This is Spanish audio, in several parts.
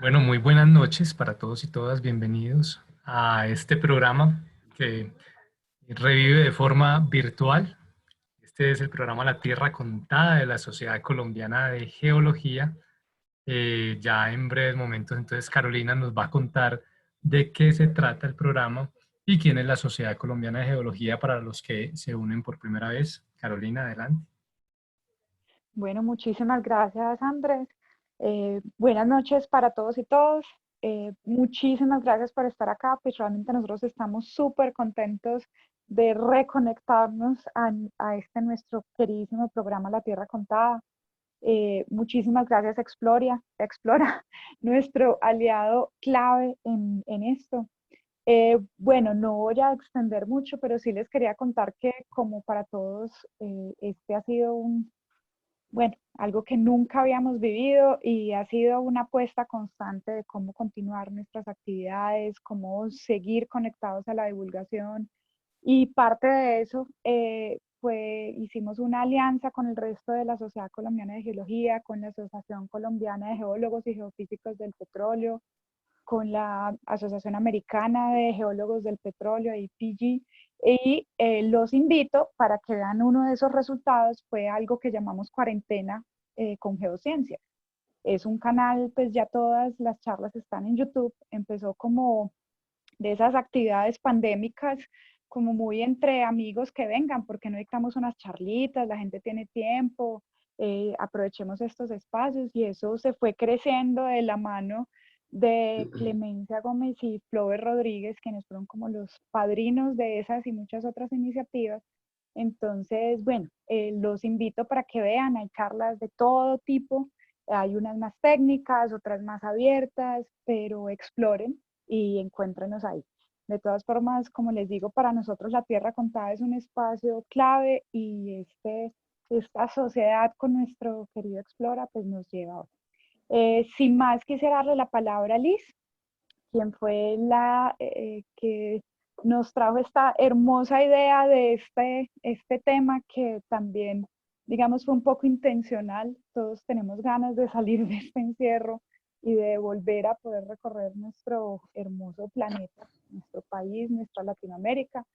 Bueno, muy buenas noches para todos y todas. Bienvenidos a este programa que revive de forma virtual. Este es el programa La Tierra Contada de la Sociedad Colombiana de Geología. Ya en breves momentos, entonces Carolina nos va a contar de qué se trata el programa y quién es la Sociedad Colombiana de Geología para los que se unen por primera vez. Carolina, adelante. Bueno, muchísimas gracias, Andrés. Buenas noches para todos y todas. Muchísimas gracias por estar acá. Pues realmente nosotros estamos súper contentos de reconectarnos a este nuestro queridísimo programa La Tierra Contada. Muchísimas gracias, Explora, nuestro aliado clave en esto. Bueno, no voy a extender mucho, pero sí les quería contar que como para todos, este ha sido bueno, algo que nunca habíamos vivido y ha sido una apuesta constante de cómo continuar nuestras actividades, cómo seguir conectados a la divulgación. Y parte de eso hicimos una alianza con el resto de la Sociedad Colombiana de Geología, con la Asociación Colombiana de Geólogos y Geofísicos del Petróleo, con la Asociación Americana de Geólogos del Petróleo, APG, y los invito para que vean uno de esos resultados. Fue algo que llamamos Cuarentena con Geociencia. Es un canal, pues ya todas las charlas están en YouTube. Empezó como de esas actividades pandémicas, como muy entre amigos que vengan, porque no dictamos unas charlitas, la gente tiene tiempo, aprovechemos estos espacios, y eso se fue creciendo de la mano de Clemencia Gómez y Flover Rodríguez, quienes fueron como los padrinos de esas y muchas otras iniciativas. Entonces, bueno, los invito para que vean, hay charlas de todo tipo, hay unas más técnicas, otras más abiertas, pero exploren y encuéntrenos ahí. De todas formas, como les digo, para nosotros La Tierra Contada es un espacio clave, y esta sociedad con nuestro querido Explora pues nos lleva ahora. Sin más, quisiera darle la palabra a Liz, quien fue la que nos trajo esta hermosa idea de este tema, que también, digamos, fue un poco intencional. Todos tenemos ganas de salir de este encierro y de volver a poder recorrer nuestro hermoso planeta, nuestro país, nuestra Latinoamérica.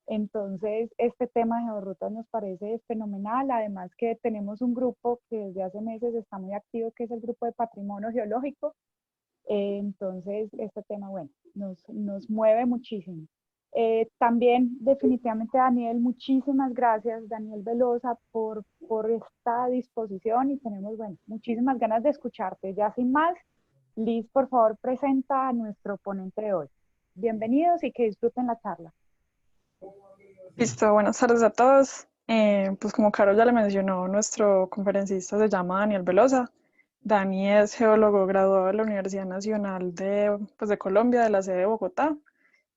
Entonces, este tema de georrutas nos parece fenomenal, además que tenemos un grupo que desde hace meses está muy activo, que es el grupo de patrimonio geológico. Entonces, este tema, bueno, nos mueve muchísimo. También, definitivamente, Daniel, muchísimas gracias, Daniel Velosa, por esta disposición, y tenemos, bueno, muchísimas ganas de escucharte. Ya sin más, Liz, por favor, presenta a nuestro ponente de hoy. Bienvenidos y que disfruten la charla. Listo, buenas tardes a todos. Pues como Carol ya le mencionó, nuestro conferencista se llama Daniel Velosa. Dani es geólogo graduado de la Universidad Nacional de Colombia, de la sede de Bogotá.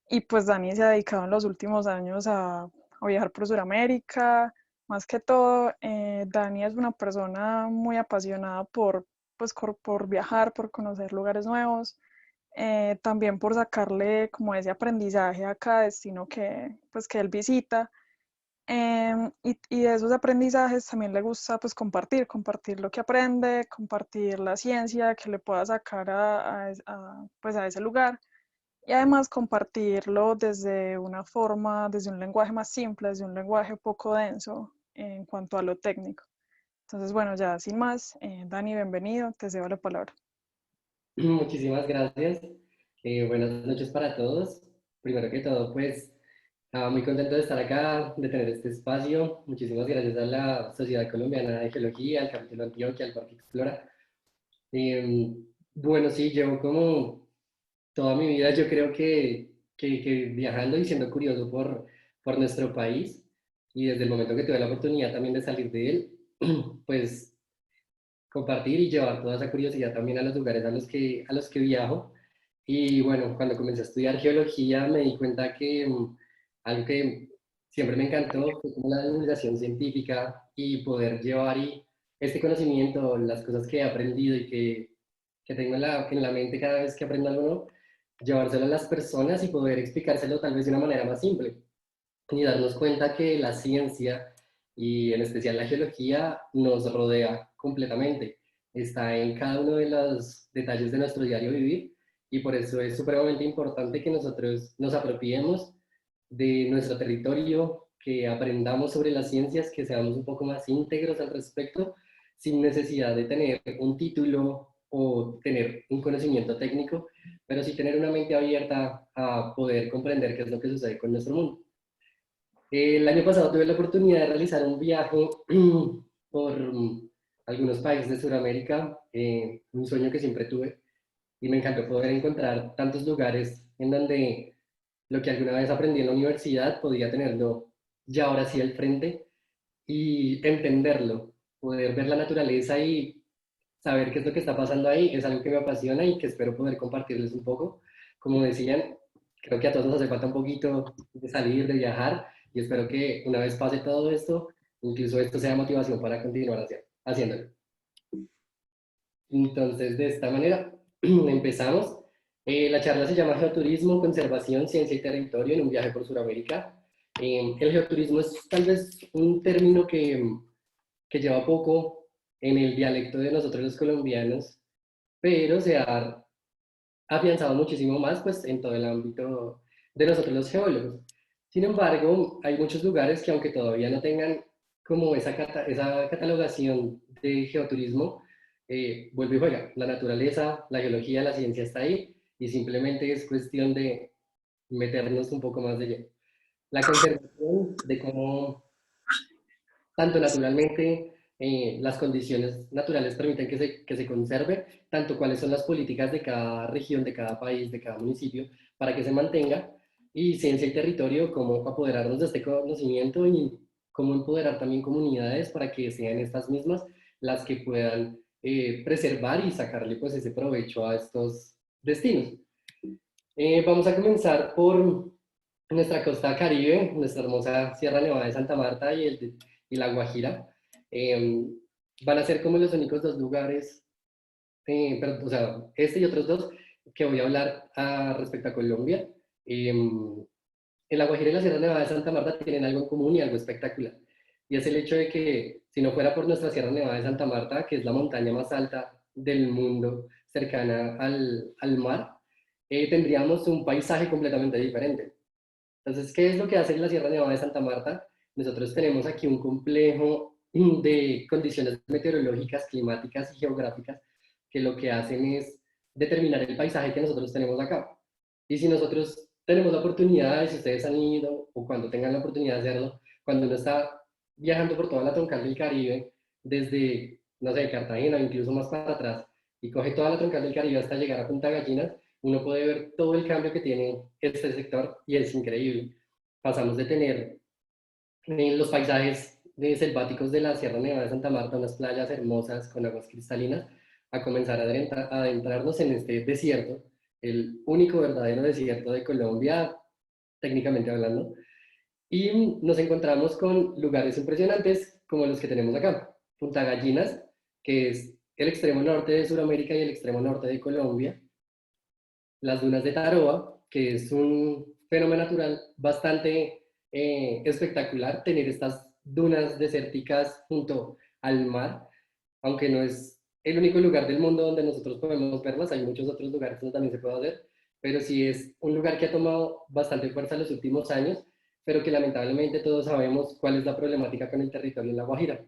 Y pues Dani se ha dedicado en los últimos años a viajar por Sudamérica. Más que todo, Dani es una persona muy apasionada por viajar, por conocer lugares nuevos, también por sacarle como ese aprendizaje a cada destino que él visita. Y de esos aprendizajes también le gusta pues compartir lo que aprende, compartir la ciencia que le pueda sacar pues a ese lugar, y además compartirlo desde una forma, desde un lenguaje más simple, desde un lenguaje poco denso en cuanto a lo técnico. Entonces, bueno, ya sin más, Dani, bienvenido, te cedo la palabra. Muchísimas gracias. Buenas noches para todos. Primero que todo, pues, muy contento de estar acá, de tener este espacio. Muchísimas gracias a la Sociedad Colombiana de Geología, al Capítulo Antioquia, al Parque Explora. Eh, bueno, sí, llevo como toda mi vida, yo creo que viajando y siendo curioso por nuestro país. Y desde el momento que tuve la oportunidad también de salir de él, pues compartir y llevar toda esa curiosidad también a los lugares a los que viajo. Y bueno, cuando comencé a estudiar geología me di cuenta que algo que siempre me encantó fue como la divulgación científica y poder llevar este conocimiento, las cosas que he aprendido y que tengo en la mente cada vez que aprendo algo nuevo, llevárselo a las personas y poder explicárselo tal vez de una manera más simple y darnos cuenta que la ciencia y en especial la geología nos rodea completamente está en cada uno de los detalles de nuestro diario vivir, y por eso es supremamente importante que nosotros nos apropiemos de nuestro territorio, que aprendamos sobre las ciencias, que seamos un poco más íntegros al respecto, sin necesidad de tener un título o tener un conocimiento técnico, pero sí tener una mente abierta a poder comprender qué es lo que sucede con nuestro mundo. El año pasado tuve la oportunidad de realizar un viaje por algunos países de Sudamérica, un sueño que siempre tuve, y me encantó poder encontrar tantos lugares en donde lo que alguna vez aprendí en la universidad podía tenerlo ya ahora sí al frente y entenderlo, poder ver la naturaleza y saber qué es lo que está pasando ahí es algo que me apasiona y que espero poder compartirles un poco. Como decían, creo que a todos nos hace falta un poquito de salir, de viajar, y espero que una vez pase todo esto, incluso esto sea motivación para continuar haciéndolo. Entonces, de esta manera, empezamos. La charla se llama Geoturismo, Conservación, Ciencia y Territorio en un viaje por Sudamérica. El geoturismo es tal vez un término que lleva poco en el dialecto de nosotros los colombianos, pero se ha afianzado muchísimo más pues, en todo el ámbito de nosotros los geólogos. Sin embargo, hay muchos lugares que aunque todavía no tengan como esa catalogación de geoturismo, vuelve y juega. La naturaleza, la geología, la ciencia está ahí y simplemente es cuestión de meternos un poco más de lleno. La conservación de cómo tanto naturalmente las condiciones naturales permiten que se conserve, tanto cuáles son las políticas de cada región, de cada país, de cada municipio, para que se mantenga, y ciencia y territorio, cómo apoderarnos de este conocimiento y cómo empoderar también comunidades para que sean estas mismas las que puedan preservar y sacarle pues ese provecho a estos destinos. Vamos a comenzar por nuestra costa Caribe, nuestra hermosa Sierra Nevada de Santa Marta y la Guajira. Eh, Van a ser como los únicos dos lugares, o sea, este y otros dos que voy a hablar respecto a Colombia. En la Guajira y la Sierra Nevada de Santa Marta tienen algo en común y algo espectacular. Y es el hecho de que si no fuera por nuestra Sierra Nevada de Santa Marta, que es la montaña más alta del mundo, cercana al mar, tendríamos un paisaje completamente diferente. Entonces, ¿qué es lo que hace la Sierra Nevada de Santa Marta? Nosotros tenemos aquí un complejo de condiciones meteorológicas, climáticas y geográficas que lo que hacen es determinar el paisaje que nosotros tenemos acá. Y si nosotros tenemos la oportunidad, si ustedes han ido o cuando tengan la oportunidad de hacerlo, cuando uno está viajando por toda la troncal del Caribe, desde, no sé, Cartagena o incluso más para atrás, y coge toda la troncal del Caribe hasta llegar a Punta Gallinas, uno puede ver todo el cambio que tiene este sector y es increíble. Pasamos de tener los paisajes selváticos de la Sierra Nevada de Santa Marta, unas playas hermosas con aguas cristalinas, a comenzar a adentrarnos en este desierto, el único verdadero desierto de Colombia, técnicamente hablando, y nos encontramos con lugares impresionantes como los que tenemos acá. Punta Gallinas, que es el extremo norte de Sudamérica y el extremo norte de Colombia. Las dunas de Taroa, que es un fenómeno natural bastante espectacular, tener estas dunas desérticas junto al mar, aunque no es el único lugar del mundo donde nosotros podemos verlas, hay muchos otros lugares donde también se puede hacer, pero sí es un lugar que ha tomado bastante fuerza en los últimos años, pero que lamentablemente todos sabemos cuál es la problemática con el territorio en La Guajira.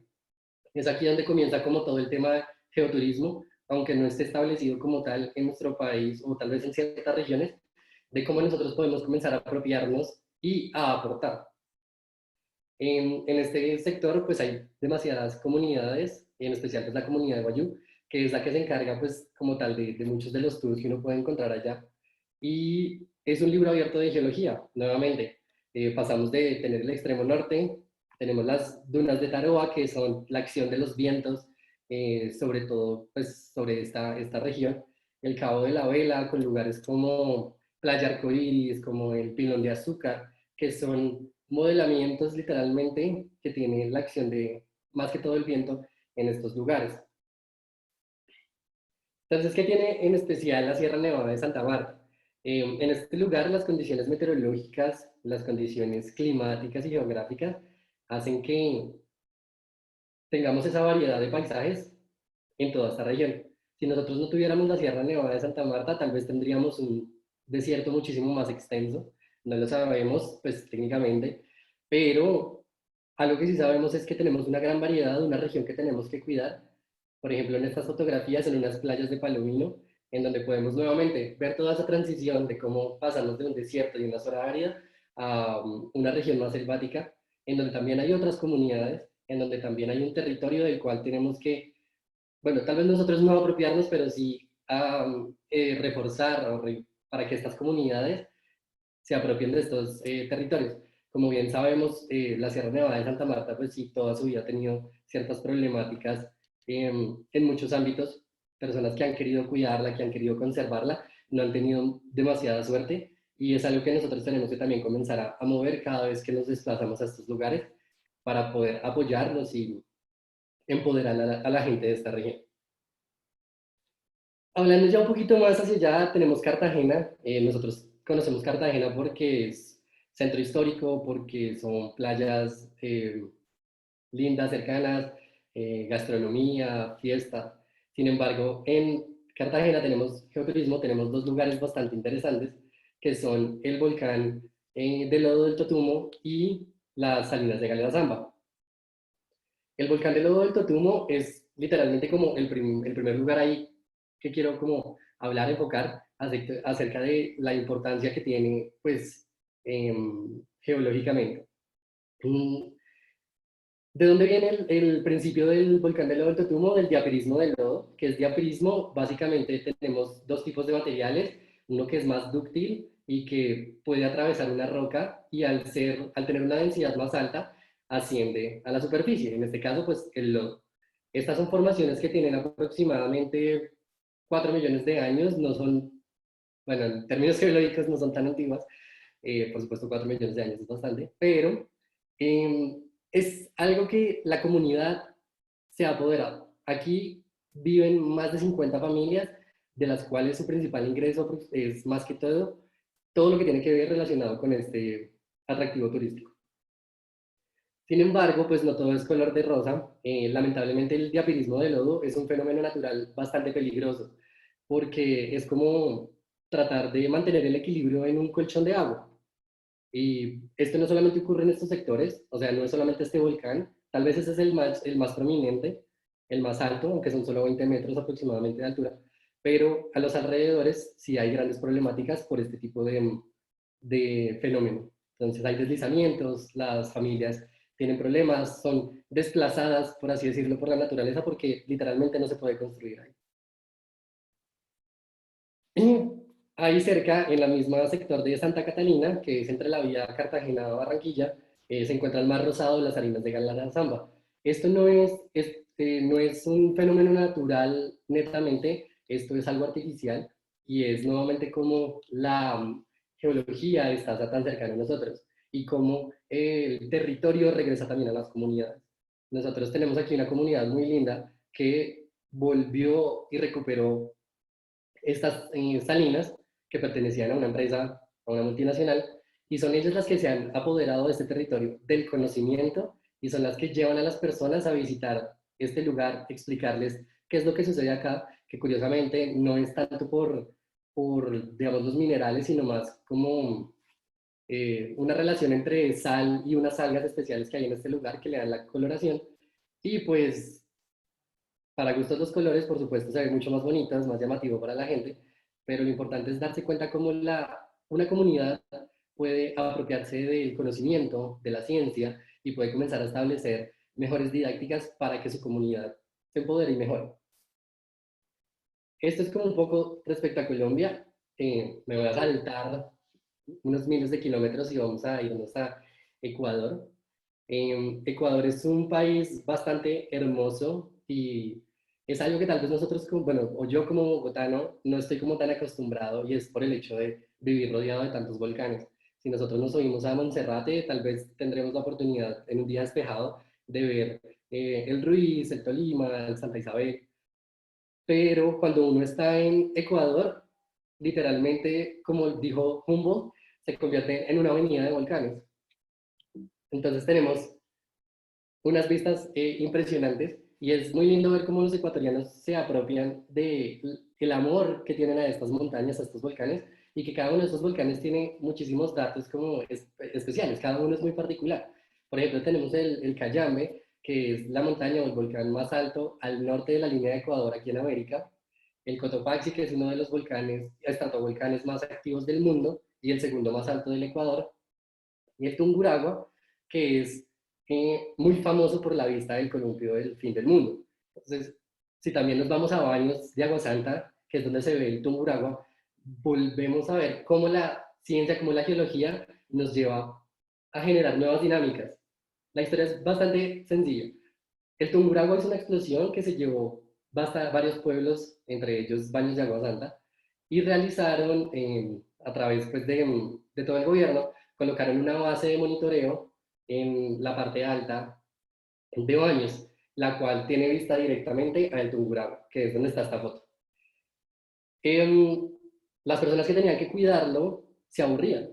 Es aquí donde comienza como todo el tema de geoturismo, aunque no esté establecido como tal en nuestro país o tal vez en ciertas regiones, de cómo nosotros podemos comenzar a apropiarnos y a aportar. En este sector pues hay demasiadas comunidades, en especial pues la comunidad de Guayú, que es la que se encarga pues como tal de muchos de los tours que uno puede encontrar allá. Y es un libro abierto de geología, nuevamente. Pasamos de tener el extremo norte, tenemos las dunas de Taroa, que son la acción de los vientos, sobre todo pues sobre esta región, el Cabo de la Vela, con lugares como Playa Arcoíris, como el Pilón de Azúcar, que son modelamientos literalmente que tienen la acción de más que todo el viento en estos lugares. Entonces, ¿qué tiene en especial la Sierra Nevada de Santa Marta? En este lugar las condiciones meteorológicas, las condiciones climáticas y geográficas hacen que tengamos esa variedad de paisajes en toda esta región. Si nosotros no tuviéramos la Sierra Nevada de Santa Marta, tal vez tendríamos un desierto muchísimo más extenso, no lo sabemos, pues técnicamente, pero algo que sí sabemos es que tenemos una gran variedad, una región que tenemos que cuidar. Por ejemplo, en estas fotografías, en unas playas de Palomino, en donde podemos nuevamente ver toda esa transición de cómo pasamos de un desierto y una zona árida a una región más selvática, en donde también hay otras comunidades, en donde también hay un territorio del cual tenemos que, bueno, tal vez nosotros no apropiarnos, pero sí reforzar para que estas comunidades se apropien de estos territorios. Como bien sabemos, la Sierra Nevada de Santa Marta, pues sí, toda su vida ha tenido ciertas problemáticas en muchos ámbitos. Personas que han querido cuidarla, que han querido conservarla, no han tenido demasiada suerte y es algo que nosotros tenemos que también comenzar a mover cada vez que nos desplazamos a estos lugares para poder apoyarlos y empoderar a la gente de esta región. Hablando ya un poquito más hacia allá, tenemos Cartagena. Nosotros conocemos Cartagena porque es centro histórico, porque son playas lindas, cercanas, gastronomía, fiesta. Sin embargo, en Cartagena tenemos geoturismo, tenemos dos lugares bastante interesantes, que son el volcán de Lodo del Totumo y las salinas de Galazamba. El volcán de Lodo del Totumo es literalmente como el primer lugar ahí que quiero como hablar, enfocar acerca de la importancia que tiene, pues, geológicamente. ¿De dónde viene el principio del volcán de Lodo del Totumo? Del diapirismo del lodo, que es diapirismo, básicamente tenemos dos tipos de materiales, uno que es más dúctil y que puede atravesar una roca y al tener una densidad más alta, asciende a la superficie, en este caso pues el lodo. Estas son formaciones que tienen aproximadamente 4 millones de años, no son, bueno, en términos geológicos no son tan antiguas, por supuesto 4 millones de años es bastante, pero es algo que la comunidad se ha apoderado. Aquí viven más de 50 familias, de las cuales su principal ingreso pues, es más que todo lo que tiene que ver relacionado con este atractivo turístico. Sin embargo, pues no todo es color de rosa. Lamentablemente el diapirismo de lodo es un fenómeno natural bastante peligroso, porque es como tratar de mantener el equilibrio en un colchón de agua. Y esto no solamente ocurre en estos sectores, o sea, no es solamente este volcán, tal vez ese es el más prominente, el más alto, aunque son solo 20 metros aproximadamente de altura, pero a los alrededores sí hay grandes problemáticas por este tipo de fenómeno. Entonces hay deslizamientos, las familias tienen problemas, son desplazadas, por así decirlo, por la naturaleza porque literalmente no se puede construir ahí. Y ahí cerca, en la misma sector de Santa Catalina, que es entre la vía Cartagena-Barranquilla, se encuentra el Mar Rosado, las salinas de Galazamba. Esto no es un fenómeno natural netamente, esto es algo artificial y es nuevamente como la geología está tan cercana a nosotros y como el territorio regresa también a las comunidades. Nosotros tenemos aquí una comunidad muy linda que volvió y recuperó estas salinas que pertenecían a una empresa, a una multinacional, y son ellas las que se han apoderado de este territorio, del conocimiento, y son las que llevan a las personas a visitar este lugar, explicarles qué es lo que sucede acá, que curiosamente no es tanto por digamos, los minerales, sino más como una relación entre sal y unas algas especiales que hay en este lugar que le dan la coloración, y pues para gustos los colores, por supuesto, se ven mucho más bonitas, más llamativo para la gente, pero lo importante es darse cuenta cómo una comunidad puede apropiarse del conocimiento, de la ciencia, y puede comenzar a establecer mejores didácticas para que su comunidad se empodere y mejore. Esto es como un poco respecto a Colombia. Me voy a saltar unos miles de kilómetros y vamos a irnos a Ecuador. Ecuador es un país bastante hermoso y es algo que tal vez nosotros, bueno, o yo como bogotano, no estoy como tan acostumbrado y es por el hecho de vivir rodeado de tantos volcanes. Si nosotros nos subimos a Monserrate, tal vez tendremos la oportunidad en un día despejado de ver el Ruiz, el Tolima, el Santa Isabel, pero cuando uno está en Ecuador, literalmente, como dijo Humboldt, se convierte en una avenida de volcanes. Entonces tenemos unas vistas impresionantes y es muy lindo ver cómo los ecuatorianos se apropian del amor que tienen a estas montañas, a estos volcanes, y que cada uno de estos volcanes tiene muchísimos datos como especiales, cada uno es muy particular. Por ejemplo, tenemos el Cayambe, que es la montaña o el volcán más alto al norte de la línea de Ecuador aquí en América, el Cotopaxi, que es uno de los volcanes, estratovolcanes más activos del mundo y el segundo más alto del Ecuador, y el Tungurahua, que es muy famoso por la vista del columpio del fin del mundo. Entonces, si también nos vamos a Baños de Agua Santa, que es donde se ve el Tungurahua, volvemos a ver cómo la ciencia, cómo la geología nos lleva a generar nuevas dinámicas. La historia es bastante sencilla. El Tungurahua es una explosión que se llevó varios pueblos, entre ellos Baños de Agua Santa, y realizaron a través pues, de todo el gobierno, colocaron una base de monitoreo en la parte alta de Baños, la cual tiene vista directamente al Tungurahua, que es donde está esta foto. Las personas que tenían que cuidarlo se aburrían,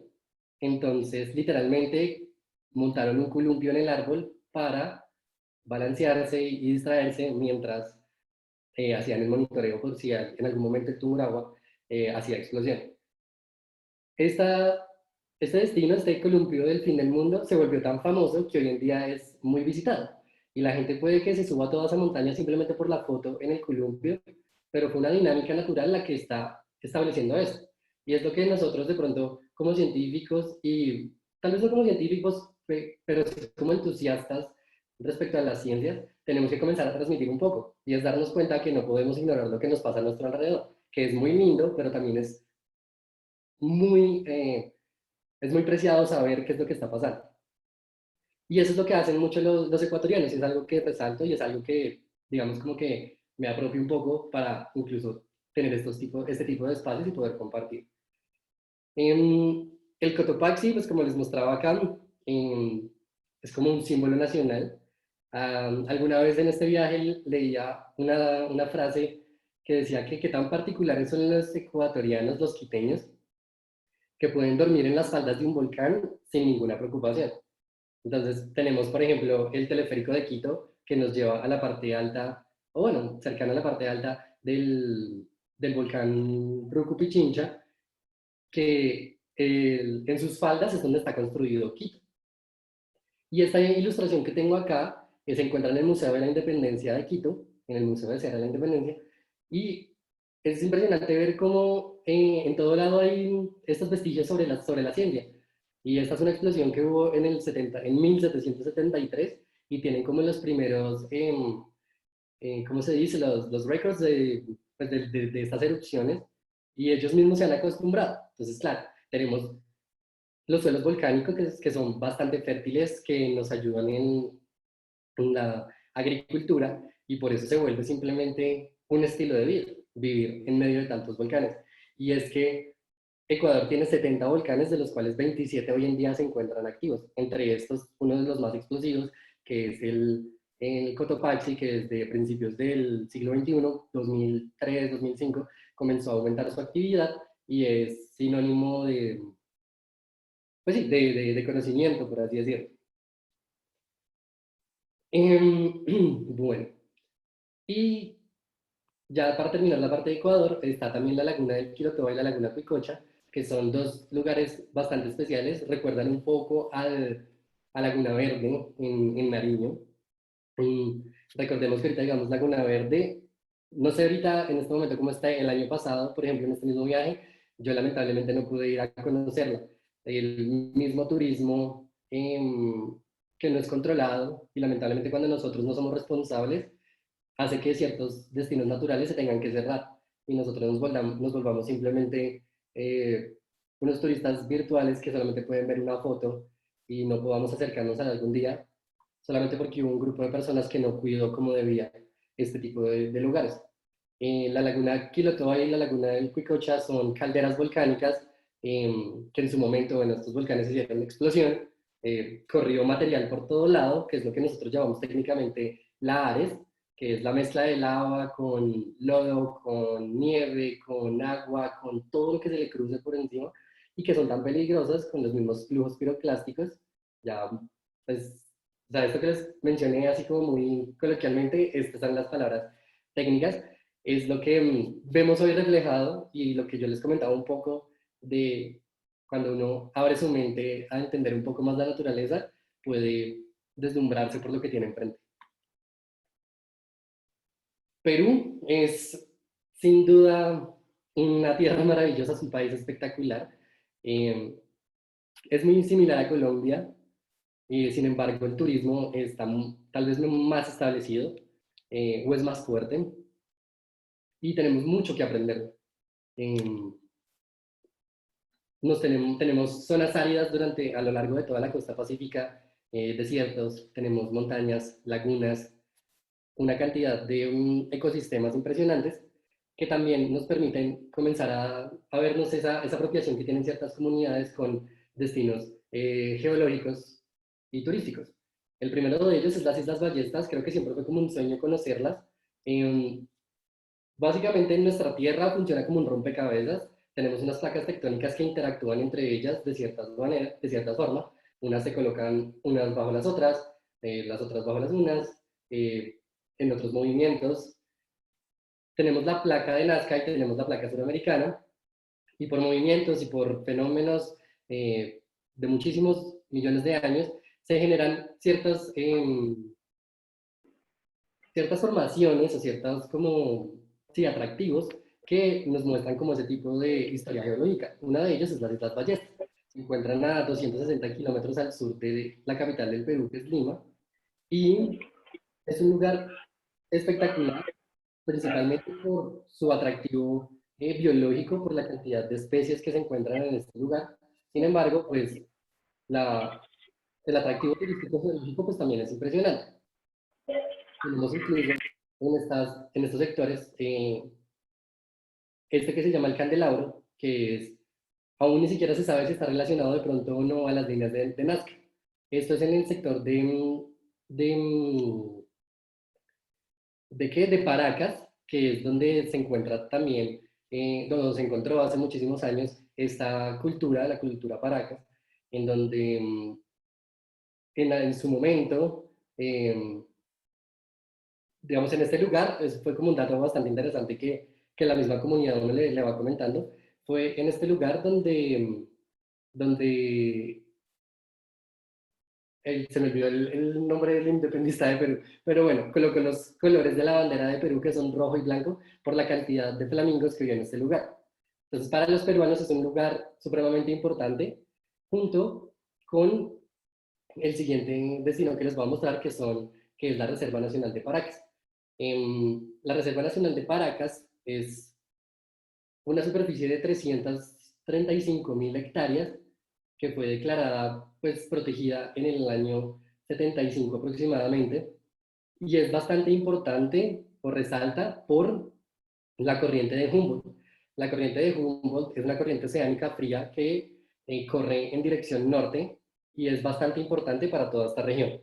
entonces literalmente montaron un columpio en el árbol para balancearse y distraerse mientras hacían el monitoreo por si en algún momento el Tungurahua hacía explosión. Este destino, este columpio del fin del mundo, se volvió tan famoso que hoy en día es muy visitado. Y la gente puede que se suba a toda esa montaña simplemente por la foto en el columpio, pero fue una dinámica natural la que está estableciendo eso. Y es lo que nosotros de pronto, como científicos, y tal vez no como científicos, pero sí como entusiastas respecto a las ciencias, tenemos que comenzar a transmitir un poco. Y es darnos cuenta que no podemos ignorar lo que nos pasa a nuestro alrededor, que es muy lindo, pero también muy, es muy preciado saber qué es lo que está pasando. Y eso es lo que hacen muchos los ecuatorianos, y es algo que resalto y es algo que, digamos, como que me apropio un poco para incluso tener este tipo de espacios y poder compartir. El Cotopaxi, pues como les mostraba acá, es como un símbolo nacional. Alguna vez en este viaje leía una frase que decía que tan particulares son los ecuatorianos, los quiteños, que pueden dormir en las faldas de un volcán sin ninguna preocupación. Entonces tenemos, por ejemplo, el teleférico de Quito, que nos lleva a la parte alta, o bueno, cercano a la parte alta del volcán Rucu-Pichincha, que en sus faldas es donde está construido Quito. Y esta ilustración que tengo acá se encuentra en el Museo de la Independencia de Quito, en el Museo de Cera de la Independencia, y es impresionante ver cómo en todo lado hay estos vestigios sobre la ciencia. Y esta es una explosión que hubo en 1773 y tienen como los primeros, ¿cómo se dice? Los récords pues de estas erupciones y ellos mismos se han acostumbrado. Entonces, claro, tenemos los suelos volcánicos que son bastante fértiles, que nos ayudan en la agricultura y por eso se vuelve simplemente un estilo de vida, vivir en medio de tantos volcanes. Y es que Ecuador tiene 70 volcanes, de los cuales 27 hoy en día se encuentran activos. Entre estos, uno de los más explosivos, que es el Cotopaxi, que desde principios del siglo XXI, 2003, 2005, comenzó a aumentar su actividad y es sinónimo pues sí, de conocimiento, por así decirlo. Bueno, y ya para terminar la parte de Ecuador, está también la laguna del Quilotoa y la laguna Picocha, que son dos lugares bastante especiales, recuerdan un poco a Laguna Verde en Nariño. Recordemos que ahorita, digamos, Laguna Verde, no sé ahorita en este momento cómo está. El año pasado, por ejemplo, en este mismo viaje, yo lamentablemente no pude ir a conocerla. El mismo turismo que no es controlado y lamentablemente cuando nosotros no somos responsables, hace que ciertos destinos naturales se tengan que cerrar y nosotros nos volvamos simplemente unos turistas virtuales que solamente pueden ver una foto y no podamos acercarnos a algún día solamente porque hubo un grupo de personas que no cuidó como debía este tipo de lugares. La laguna Quilotoa y la laguna del Cuicocha son calderas volcánicas que en su momento, bueno, estos volcanes hicieron una explosión, corrió material por todo lado, que es lo que nosotros llamamos técnicamente lahares, que es la mezcla de lava con lodo, con nieve, con agua, con todo lo que se le cruce por encima, y que son tan peligrosas con los mismos flujos piroclásticos, ya pues sea, esto que les mencioné así como muy coloquialmente, estas son las palabras técnicas, es lo que vemos hoy reflejado y lo que yo les comentaba un poco de cuando uno abre su mente a entender un poco más la naturaleza, puede deslumbrarse por lo que tiene enfrente. Perú es sin duda una tierra maravillosa, es un país espectacular. Eh, es muy similar a Colombia, y sin embargo el turismo está tal vez más establecido o es más fuerte y tenemos mucho que aprender. Eh, tenemos zonas áridas a lo largo de toda la costa pacífica, desiertos, tenemos montañas, lagunas, una cantidad de ecosistemas impresionantes que también nos permiten comenzar a vernos esa apropiación que tienen ciertas comunidades con destinos geológicos y turísticos. El primero de ellos es las Islas Ballestas, creo que siempre fue como un sueño conocerlas. Básicamente nuestra Tierra funciona como un rompecabezas, tenemos unas placas tectónicas que interactúan entre ellas de ciertas maneras, de cierta forma, unas se colocan unas bajo las otras bajo las unas, en otros movimientos. Tenemos la placa de Nazca y tenemos la placa suramericana, y por movimientos y por fenómenos de muchísimos millones de años, se generan ciertas formaciones o ciertos como, sí, atractivos que nos muestran como ese tipo de historia geológica. Una de ellas es las Islas Ballestas. Se encuentran a 260 kilómetros al sur de la capital del Perú, que es Lima, y es un lugar espectacular, principalmente por su atractivo biológico, por la cantidad de especies que se encuentran en este lugar. Sin embargo, pues la, el atractivo turístico geológico pues también es impresionante. Tenemos incluso en estos sectores este que se llama el candelabro, que es, aún ni siquiera se sabe si está relacionado de pronto o no a las líneas de Nazca. Esto es en el sector de, de Paracas, que es donde se encuentra también, donde se encontró hace muchísimos años esta cultura, la cultura Paracas, en donde en su momento, digamos, en este lugar, fue como un dato bastante interesante que la misma comunidad uno le va comentando, fue en este lugar donde se me olvidó el nombre del independista de Perú, pero bueno, colocó los colores de la bandera de Perú, que son rojo y blanco, por la cantidad de flamingos que había en este lugar. Entonces, para los peruanos es un lugar supremamente importante, junto con el siguiente destino que les voy a mostrar, que es la Reserva Nacional de Paracas. La Reserva Nacional de Paracas es una superficie de 335.000 hectáreas que fue declarada pues, protegida en el año 75 aproximadamente, y es bastante importante o resalta por la corriente de Humboldt. La corriente de Humboldt es una corriente oceánica fría que corre en dirección norte y es bastante importante para toda esta región.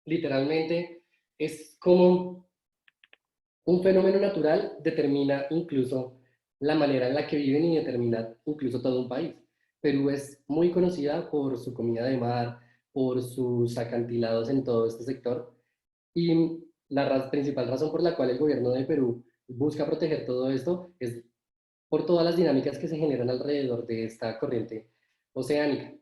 Literalmente es como un fenómeno natural determina incluso la manera en la que viven y determina incluso todo un país. Perú es muy conocida por su comida de mar, por sus acantilados en todo este sector, y la principal razón por la cual el gobierno de Perú busca proteger todo esto es por todas las dinámicas que se generan alrededor de esta corriente oceánica.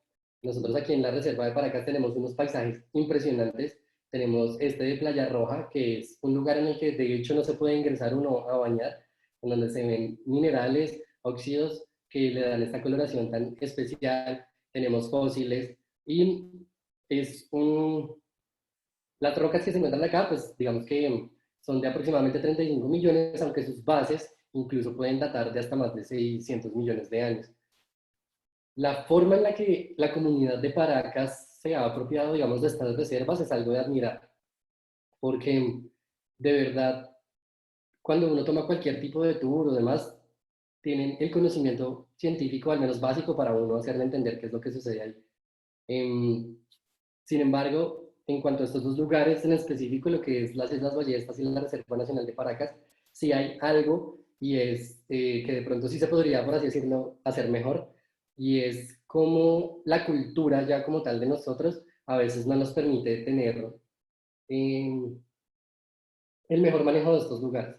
Nosotros aquí en la Reserva de Paracas tenemos unos paisajes impresionantes. Tenemos este de Playa Roja, que es un lugar en el que de hecho no se puede ingresar uno a bañar, en donde se ven minerales, óxidos que le dan esta coloración tan especial. Tenemos fósiles y es las rocas que se encuentran acá, pues digamos que son de aproximadamente 35 millones, aunque sus bases incluso pueden datar de hasta más de 600 millones de años. La forma en la que la comunidad de Paracas se ha apropiado, digamos, de estas reservas es algo de admirar, porque de verdad, cuando uno toma cualquier tipo de tour o demás, tienen el conocimiento científico, al menos básico, para uno hacerle entender qué es lo que sucede ahí. Sin embargo, en cuanto a estos dos lugares en específico, lo que es las Islas Ballestas y la Reserva Nacional de Paracas, sí hay algo y es que de pronto sí se podría, por así decirlo, hacer mejor, y es como la cultura ya como tal de nosotros a veces no nos permite tener el mejor manejo de estos lugares.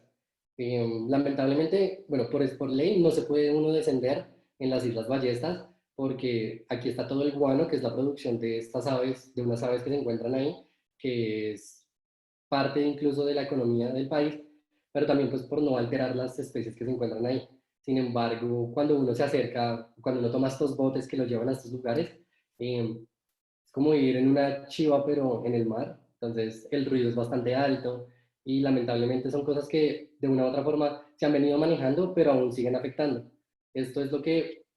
Lamentablemente, bueno, por ley no se puede uno descender en las Islas Ballestas, porque aquí está todo el guano, que es la producción de estas aves, de unas aves que se encuentran ahí, que es parte incluso de la economía del país, pero también pues por no alterar las especies que se encuentran ahí. Sin embargo, cuando uno se acerca, cuando uno toma estos botes que los llevan a estos lugares, es como ir en una chiva pero en el mar, entonces el ruido es bastante alto y lamentablemente son cosas que de una u otra forma se han venido manejando pero aún siguen afectando. Esto es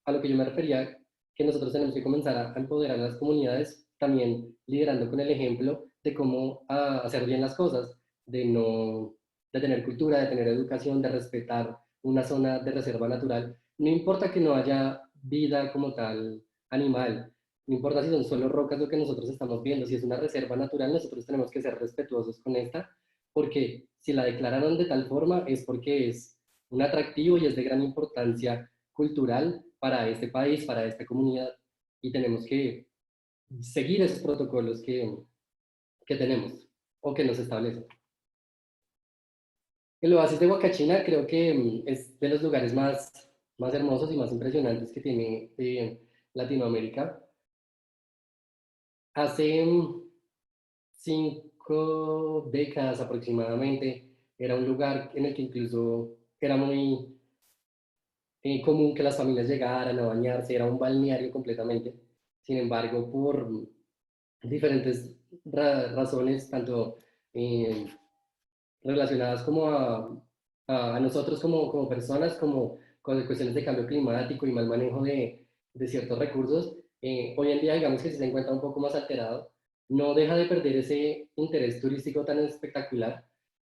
a lo que yo me refería, que nosotros tenemos que comenzar a empoderar a las comunidades, también liderando con el ejemplo de cómo hacer bien las cosas, de no, de tener cultura, de tener educación, de respetar una zona de reserva natural. No importa que no haya vida como tal animal, no importa si son solo rocas lo que nosotros estamos viendo, si es una reserva natural, nosotros tenemos que ser respetuosos con esta, porque si la declararon de tal forma es porque es un atractivo y es de gran importancia cultural para este país, para esta comunidad, y tenemos que seguir esos protocolos que tenemos o que nos establecen. El oasis de Huacachina creo que es de los lugares más hermosos y más impresionantes que tiene Latinoamérica. Hace 5 décadas aproximadamente era un lugar en el que incluso era muy común que las familias llegaran a bañarse, era un balneario completamente. Sin embargo, por diferentes razones, tanto eh, relacionadas como a nosotros como personas, como con cuestiones de cambio climático y mal manejo de ciertos recursos, hoy en día digamos que se encuentra un poco más alterado, no deja de perder ese interés turístico tan espectacular.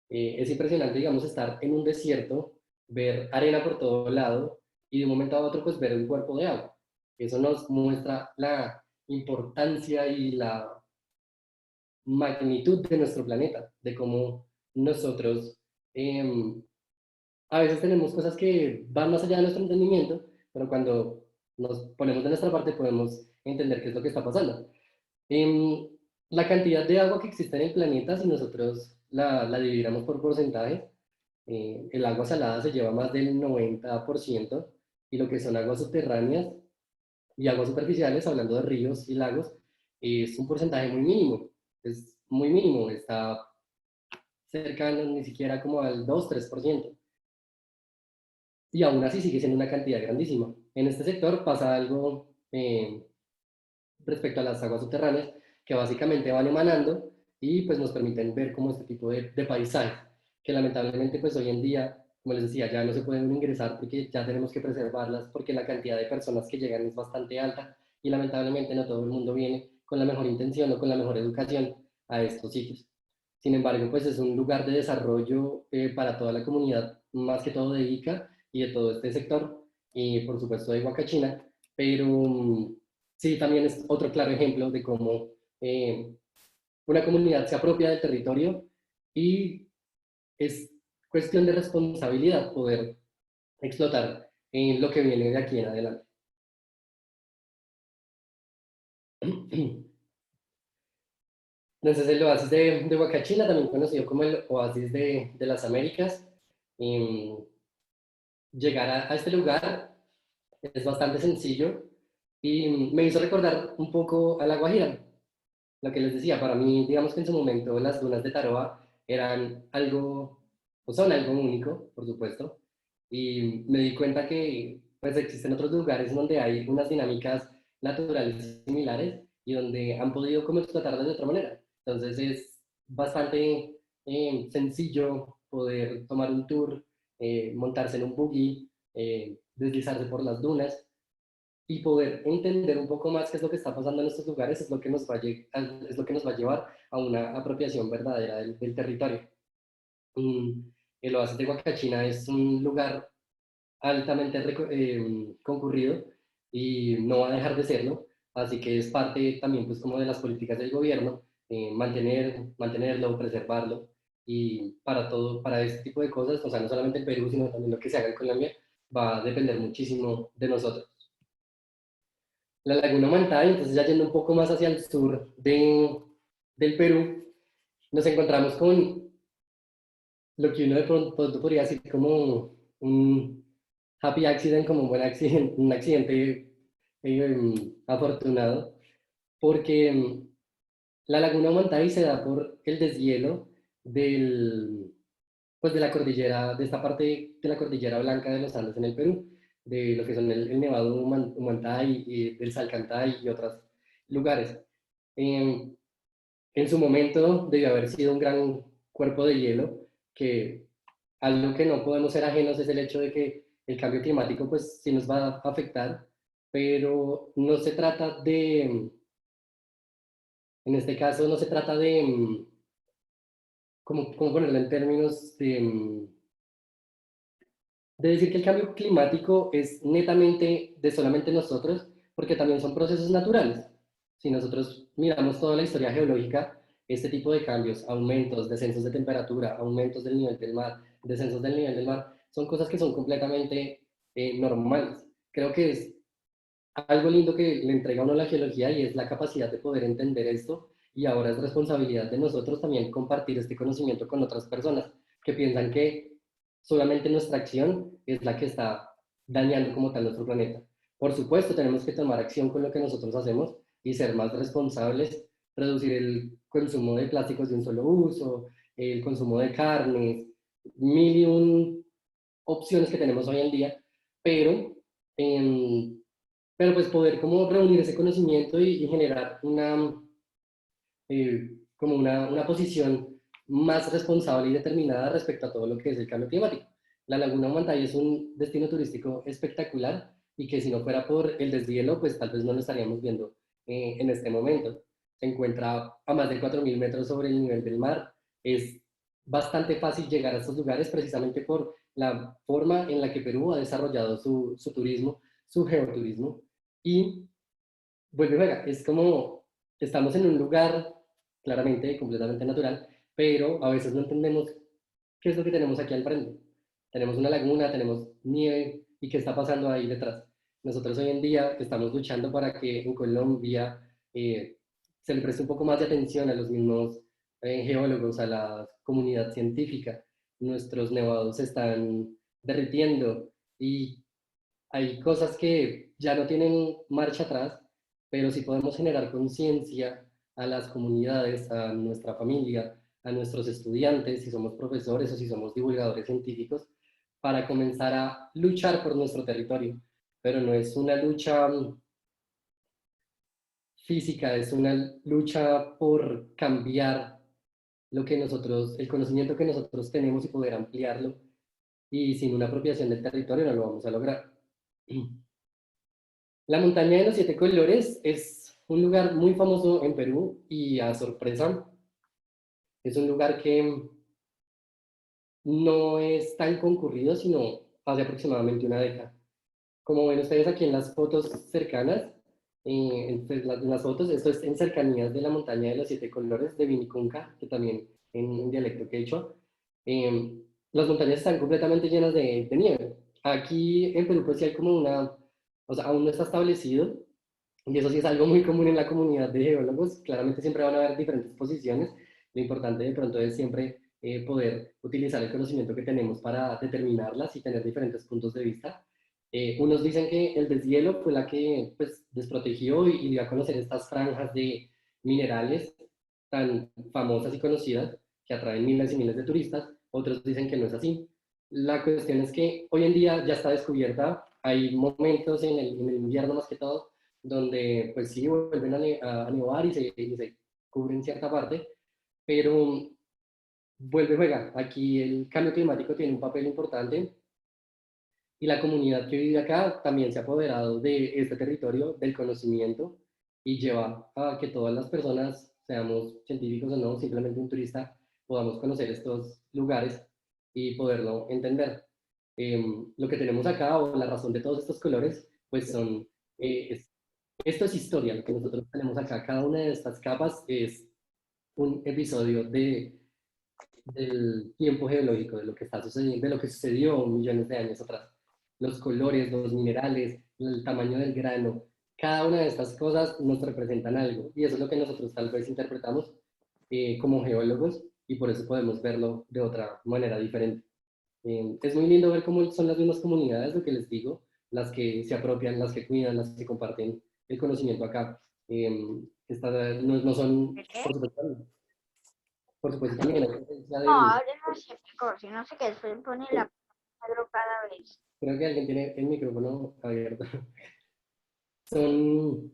Es impresionante, digamos, estar en un desierto, ver arena por todo lado y de un momento a otro pues ver un cuerpo de agua. Eso nos muestra la importancia y la magnitud de nuestro planeta, de cómo nosotros a veces tenemos cosas que van más allá de nuestro entendimiento, pero cuando nos ponemos de nuestra parte podemos entender qué es lo que está pasando. Em, la cantidad de agua que existe en el planeta, si nosotros la dividiéramos por porcentaje, el agua salada se lleva más del 90% y lo que son aguas subterráneas y aguas superficiales, hablando de ríos y lagos, es un porcentaje muy mínimo. Es muy mínimo, está cercano ni siquiera como al 2-3%. Y aún así sigue siendo una cantidad grandísima. En este sector pasa algo respecto a las aguas subterráneas, que básicamente van emanando y pues nos permiten ver como este tipo de paisajes, que lamentablemente pues hoy en día, como les decía, ya no se pueden ingresar porque ya tenemos que preservarlas, porque la cantidad de personas que llegan es bastante alta y lamentablemente no todo el mundo viene con la mejor intención o con la mejor educación a estos sitios. Sin embargo, pues es un lugar de desarrollo para toda la comunidad, más que todo de Ica y de todo este sector, y por supuesto de Huacachina, pero sí, también es otro claro ejemplo de cómo una comunidad se apropia del territorio y es cuestión de responsabilidad poder explotar lo que viene de aquí en adelante. Entonces el oasis de Huacachina, también conocido como el oasis de las Américas, llegar a este lugar es bastante sencillo y me hizo recordar un poco a La Guajira. Lo que les decía, para mí, digamos que en su momento las dunas de Taroa eran algo, o son algo único, por supuesto, y me di cuenta que pues existen otros lugares donde hay unas dinámicas naturales similares y donde han podido como explotarlas de otra manera. Entonces es bastante sencillo poder tomar un tour, montarse en un buggy, deslizarse por las dunas y poder entender un poco más qué es lo que está pasando en estos lugares es lo que nos va es lo que nos va a llevar a una apropiación verdadera del territorio. Mm, el oasis de Huacachina es un lugar altamente concurrido y no va a dejar de serlo, así que es parte también pues como de las políticas del gobierno, mantenerlo, preservarlo y para todo, para este tipo de cosas, o sea, no solamente en Perú, sino también lo que se haga en Colombia, va a depender muchísimo de nosotros. la laguna Mantay. Entonces ya yendo un poco más hacia el sur del Perú, nos encontramos con lo que uno de pronto podría decir como un happy accident, como un buen accidente, un accidente afortunado, porque la laguna Huantaí se da por el deshielo pues de la cordillera, de esta parte de la cordillera Blanca de los Andes en el Perú, de lo que son el Nevado Humantay, el Salcantay y otros lugares. En, en su momento debió haber sido un gran cuerpo de hielo, que algo que no podemos ser ajenos es el hecho de que el cambio climático pues sí nos va a afectar, pero no se trata de, en este caso no se trata de, ¿cómo ponerlo en términos de decir que el cambio climático es netamente de solamente nosotros, porque también son procesos naturales? Si nosotros miramos toda la historia geológica, este tipo de cambios, aumentos, descensos de temperatura, aumentos del nivel del mar, descensos del nivel del mar, son cosas que son completamente normales. Creo que es algo lindo que le entrega a uno la geología, y es la capacidad de poder entender esto, y ahora es responsabilidad de nosotros también compartir este conocimiento con otras personas que piensan que solamente nuestra acción es la que está dañando como tal nuestro planeta. Por supuesto, tenemos que tomar acción con lo que nosotros hacemos y ser más responsables, reducir el consumo de plásticos de un solo uso, el consumo de carnes, mil y un opciones que tenemos hoy en día, pero en pero pues poder como reunir ese conocimiento y generar como una posición más responsable y determinada respecto a todo lo que es el cambio climático. La Laguna Humantay es un destino turístico espectacular, y que si no fuera por el deshielo, pues tal vez no lo estaríamos viendo en este momento. Se encuentra a más de 4.000 metros sobre el nivel del mar. Es bastante fácil llegar a estos lugares precisamente por la forma en la que Perú ha desarrollado su turismo, su geoturismo. Y vuelve y juega, es como estamos en un lugar claramente completamente natural, pero a veces no entendemos qué es lo que tenemos aquí al frente. Tenemos una laguna, tenemos nieve, y qué está pasando ahí detrás. Nosotros hoy en día estamos luchando para que en Colombia se le preste un poco más de atención a los mismos geólogos, a la comunidad científica. Nuestros nevados se están derritiendo, y hay cosas que ya no tienen marcha atrás, pero si podemos generar conciencia a las comunidades, a nuestra familia, a nuestros estudiantes, si somos profesores o si somos divulgadores científicos, para comenzar a luchar por nuestro territorio. Pero no es una lucha física, es una lucha por cambiar lo que nosotros, el conocimiento que nosotros tenemos, y poder ampliarlo. Y sin una apropiación del territorio no lo vamos a lograr. La montaña de los siete colores es un lugar muy famoso en Perú, y a sorpresa es un lugar que no es tan concurrido, sino hace aproximadamente una década. Como ven ustedes aquí en las fotos cercanas, en las fotos, esto es en cercanías de la montaña de los siete colores de Vinicunca, que también en dialecto quechua. Las montañas están completamente llenas de nieve. Aquí en Perú pues sí hay como o sea, aún no está establecido, y eso sí es algo muy común en la comunidad de geólogos. Claramente siempre van a haber diferentes posiciones. Lo importante de pronto es siempre poder utilizar el conocimiento que tenemos para determinarlas y tener diferentes puntos de vista. Unos dicen que el deshielo fue la que pues, desprotegió y dio a conocer estas franjas de minerales tan famosas y conocidas, que atraen miles y miles de turistas. Otros dicen que no es así. La cuestión es que hoy en día ya está descubierta. Hay momentos en el invierno más que todo donde pues sí vuelven a nevar y se cubren cierta parte, pero vuelve, juega. Aquí el cambio climático tiene un papel importante, y la comunidad que vive acá también se ha apoderado de este territorio, del conocimiento, y lleva a que todas las personas, seamos científicos o no, simplemente un turista, podamos conocer estos lugares y poderlo entender. Lo que tenemos acá, o la razón de todos estos colores, pues son, esto es historia. Lo que nosotros tenemos acá, cada una de estas capas es un episodio del tiempo geológico, de lo que está sucediendo, de lo que sucedió millones de años atrás. Los colores, los minerales, el tamaño del grano, cada una de estas cosas nos representan algo, y eso es lo que nosotros tal vez interpretamos como geólogos, y por eso podemos verlo de otra manera diferente. Es muy lindo ver cómo son las mismas comunidades, lo que les digo, las que se apropian, las que cuidan, las que comparten el conocimiento acá. No son, por supuesto también hay presencia No, del... hablen así, si no sé qué, después pone la Pedro cada vez. Creo que alguien tiene el micrófono abierto. Son,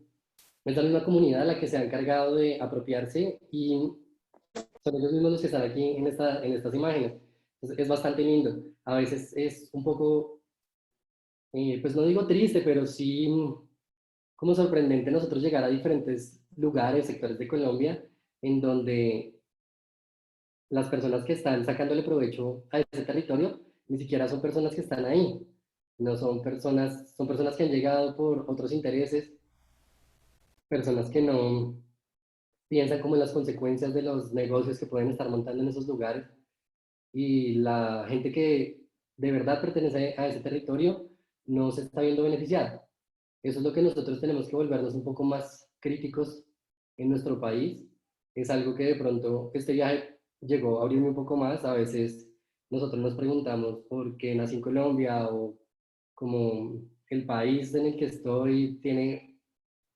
es la misma comunidad la que se ha encargado de apropiarse y son ellos mismos los que están aquí en estas imágenes. Entonces, es bastante lindo. A veces es un poco, pues no digo triste, pero sí como sorprendente nosotros llegar a diferentes lugares, sectores de Colombia, en donde las personas que están sacándole provecho a ese territorio ni siquiera son personas que están ahí. No son personas que han llegado por otros intereses, personas que no piensan como en las consecuencias de los negocios que pueden estar montando en esos lugares. Y la gente que de verdad pertenece a ese territorio no se está viendo beneficiada. Eso es lo que nosotros tenemos que volvernos un poco más críticos en nuestro país. Es algo que de pronto este viaje llegó a abrirme un poco más. A veces nosotros nos preguntamos por qué nací en Colombia, o como el país en el que estoy tiene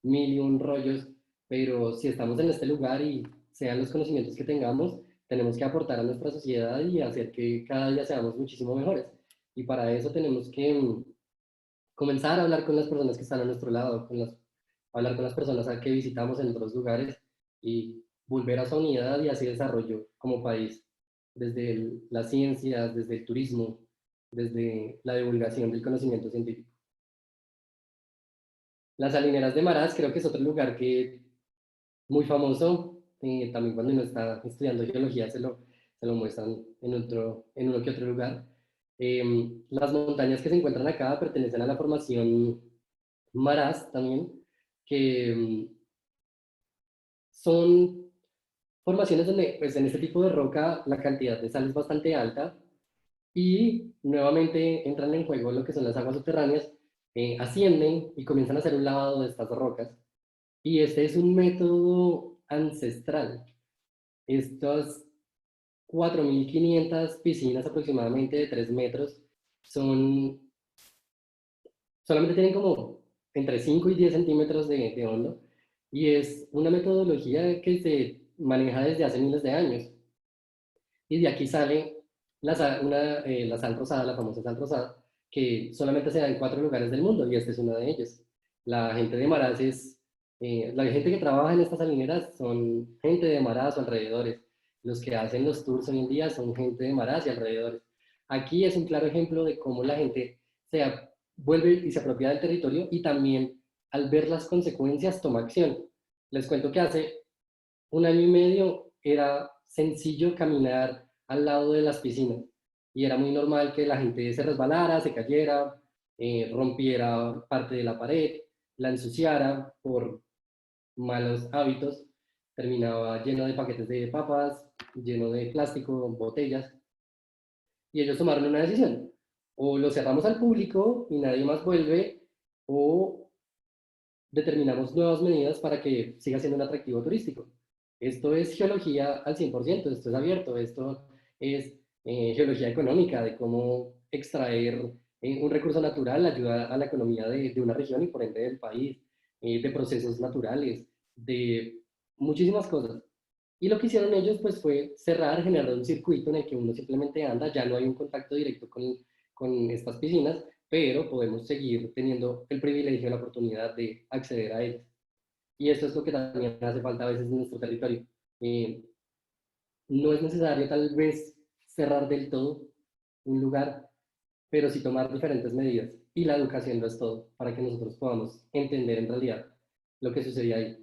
mil y un rollos, pero si estamos en este lugar y sean los conocimientos que tengamos, tenemos que aportar a nuestra sociedad y hacer que cada día seamos muchísimo mejores. Y para eso tenemos que comenzar a hablar con las personas que están a nuestro lado, hablar con las personas a que visitamos en otros lugares y volver a esa unidad y a ese desarrollo como país, desde las ciencias, desde el turismo, desde la divulgación del conocimiento científico. Las Salineras de Marás creo que es otro lugar que muy famoso, también cuando uno está estudiando geología se lo muestran en uno que otro lugar. Las montañas que se encuentran acá pertenecen a la formación Marás también, que son formaciones donde pues, en este tipo de roca la cantidad de sal es bastante alta y nuevamente entran en juego lo que son las aguas subterráneas, ascienden y comienzan a hacer un lavado de estas rocas. Y este es un método ancestral. Estas 4.500 piscinas aproximadamente de 3 metros solamente tienen como entre 5 y 10 centímetros de hondo, y es una metodología que se maneja desde hace miles de años. Y de aquí sale la sal rosada, la famosa sal rosada, que solamente se da en 4 lugares del mundo, y este es uno de ellos. La gente de Marás la gente que trabaja en estas salineras son gente de Marás o alrededores. Los que hacen los tours hoy en día son gente de Marás y alrededores. Aquí es un claro ejemplo de cómo la gente vuelve y se apropia del territorio, y también al ver las consecuencias toma acción. Les cuento que hace un año y medio era sencillo caminar al lado de las piscinas y era muy normal que la gente se resbalara, se cayera, rompiera parte de la pared, la ensuciara por malos hábitos, terminaba lleno de paquetes de papas, lleno de plástico, botellas, y ellos tomaron una decisión: o lo cerramos al público y nadie más vuelve, o determinamos nuevas medidas para que siga siendo un atractivo turístico. Esto es geología al 100%, esto es abierto, esto es geología económica, de cómo extraer un recurso natural ayuda a la economía de una región y por ende del país, de procesos naturales, de muchísimas cosas. Y lo que hicieron ellos pues fue cerrar, generar un circuito en el que uno simplemente anda, ya no hay un contacto directo con estas piscinas, pero podemos seguir teniendo el privilegio, la oportunidad de acceder a ellas. Y esto es lo que también hace falta a veces en nuestro territorio. No es necesario tal vez cerrar del todo un lugar, pero sí tomar diferentes medidas. Y la educación lo es todo, para que nosotros podamos entender en realidad lo que sucedía ahí.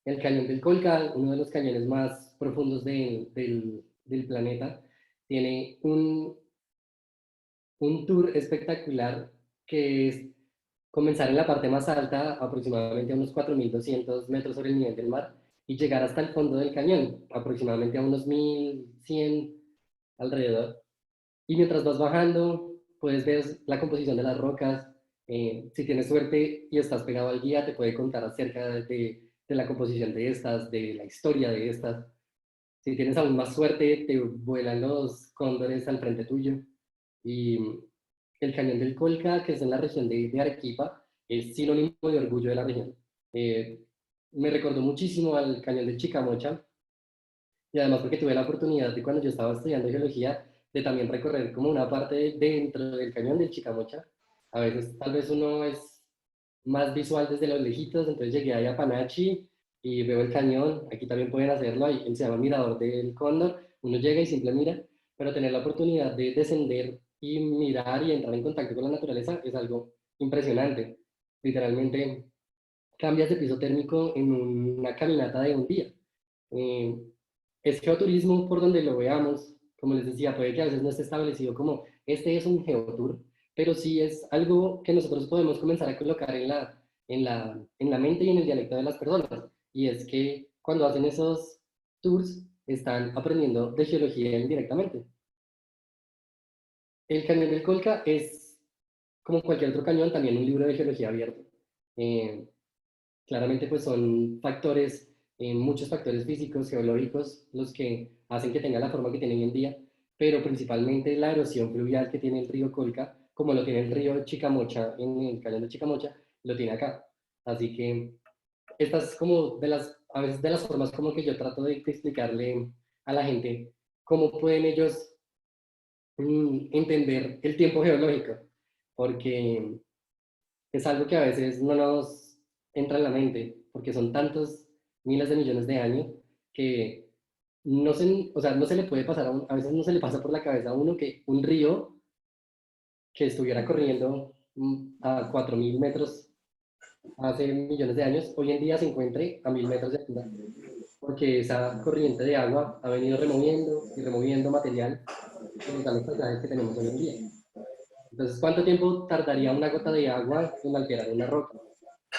El cañón del Colca, uno de los cañones más profundos del planeta, tiene un tour espectacular que es comenzar en la parte más alta, aproximadamente a unos 4.200 metros sobre el nivel del mar, y llegar hasta el fondo del cañón, aproximadamente a unos 1.100 alrededor. Y mientras vas bajando, puedes ver la composición de las rocas, Si tienes suerte y estás pegado al guía, te puede contar acerca de la composición de estas, de la historia de estas. Si tienes aún más suerte, te vuelan los cóndores al frente tuyo. Y el Cañón del Colca, que es en la región de Arequipa, es sinónimo de orgullo de la región. Me recordó muchísimo al Cañón del Chicamocha, y además porque tuve la oportunidad de cuando yo estaba estudiando geología, de también recorrer como una parte dentro del Cañón del Chicamocha. A veces tal vez uno es más visual desde los lejitos, entonces llegué ahí a Panachi y veo el cañón. Aquí también pueden hacerlo, ahí se llama Mirador del Cóndor, uno llega y simple mira, pero tener la oportunidad de descender y mirar y entrar en contacto con la naturaleza es algo impresionante. Literalmente cambias de piso térmico en una caminata de un día. Eh, es geoturismo por donde lo veamos. Como les decía, puede que a veces no esté establecido como este es un geotour, pero sí es algo que nosotros podemos comenzar a colocar en la mente y en el dialecto de las personas. Y es que cuando hacen esos tours, están aprendiendo de geología indirectamente. El cañón del Colca es, como cualquier otro cañón, también un libro de geología abierto. Eh, Claramente, pues son factores, muchos factores físicos, geológicos, los que hacen que tenga la forma que tiene hoy en día, pero principalmente la erosión fluvial que tiene el río Colca, como lo tiene el río Chicamocha en el cañón de Chicamocha, lo tiene acá. Así que estas como a veces de las formas como que yo trato de explicarle a la gente cómo pueden ellos entender el tiempo geológico, porque es algo que a veces no nos entra en la mente, porque son tantos miles de millones de años que o sea, no se le puede pasar a veces no se le pasa por la cabeza a uno que un río que estuviera corriendo a 4.000 metros hace millones de años, hoy en día se encuentre a 1.000 metros de altura, porque esa corriente de agua ha venido removiendo y removiendo material que nos dan los paisajes que tenemos hoy en día. Entonces, ¿cuánto tiempo tardaría una gota de agua en alterar una roca?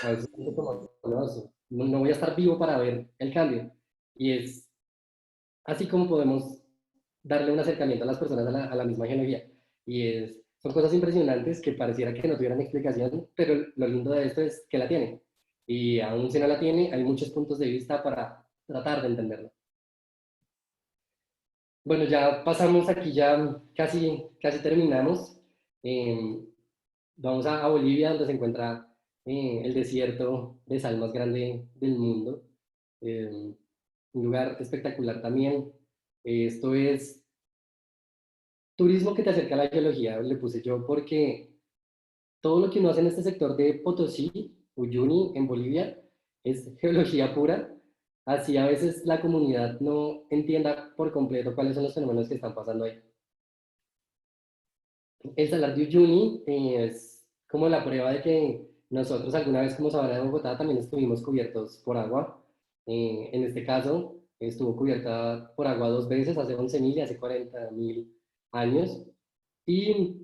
A veces es como, no voy a estar vivo para ver el cambio. Y es así como podemos darle un acercamiento a las personas a la misma geología. Son cosas impresionantes que pareciera que no tuvieran explicación, pero lo lindo de esto es que la tiene. Y aún si no la tiene, hay muchos puntos de vista para tratar de entenderlo. Bueno, ya pasamos aquí, ya casi terminamos. Eh, Vamos a Bolivia, donde se encuentra el desierto de sal más grande del mundo. Un lugar espectacular también. Esto es turismo que te acerca a la geología, le puse yo, porque todo lo que uno hace en este sector de Potosí, Uyuni, en Bolivia, es geología pura. Así a veces la comunidad no entienda por completo cuáles son los fenómenos que están pasando ahí. El Salar de Uyuni es como la prueba de que nosotros alguna vez como Sabana de Bogotá también estuvimos cubiertos por agua. En este caso, estuvo cubierta por agua 2 veces, hace 11.000 y hace 40.000 años. Y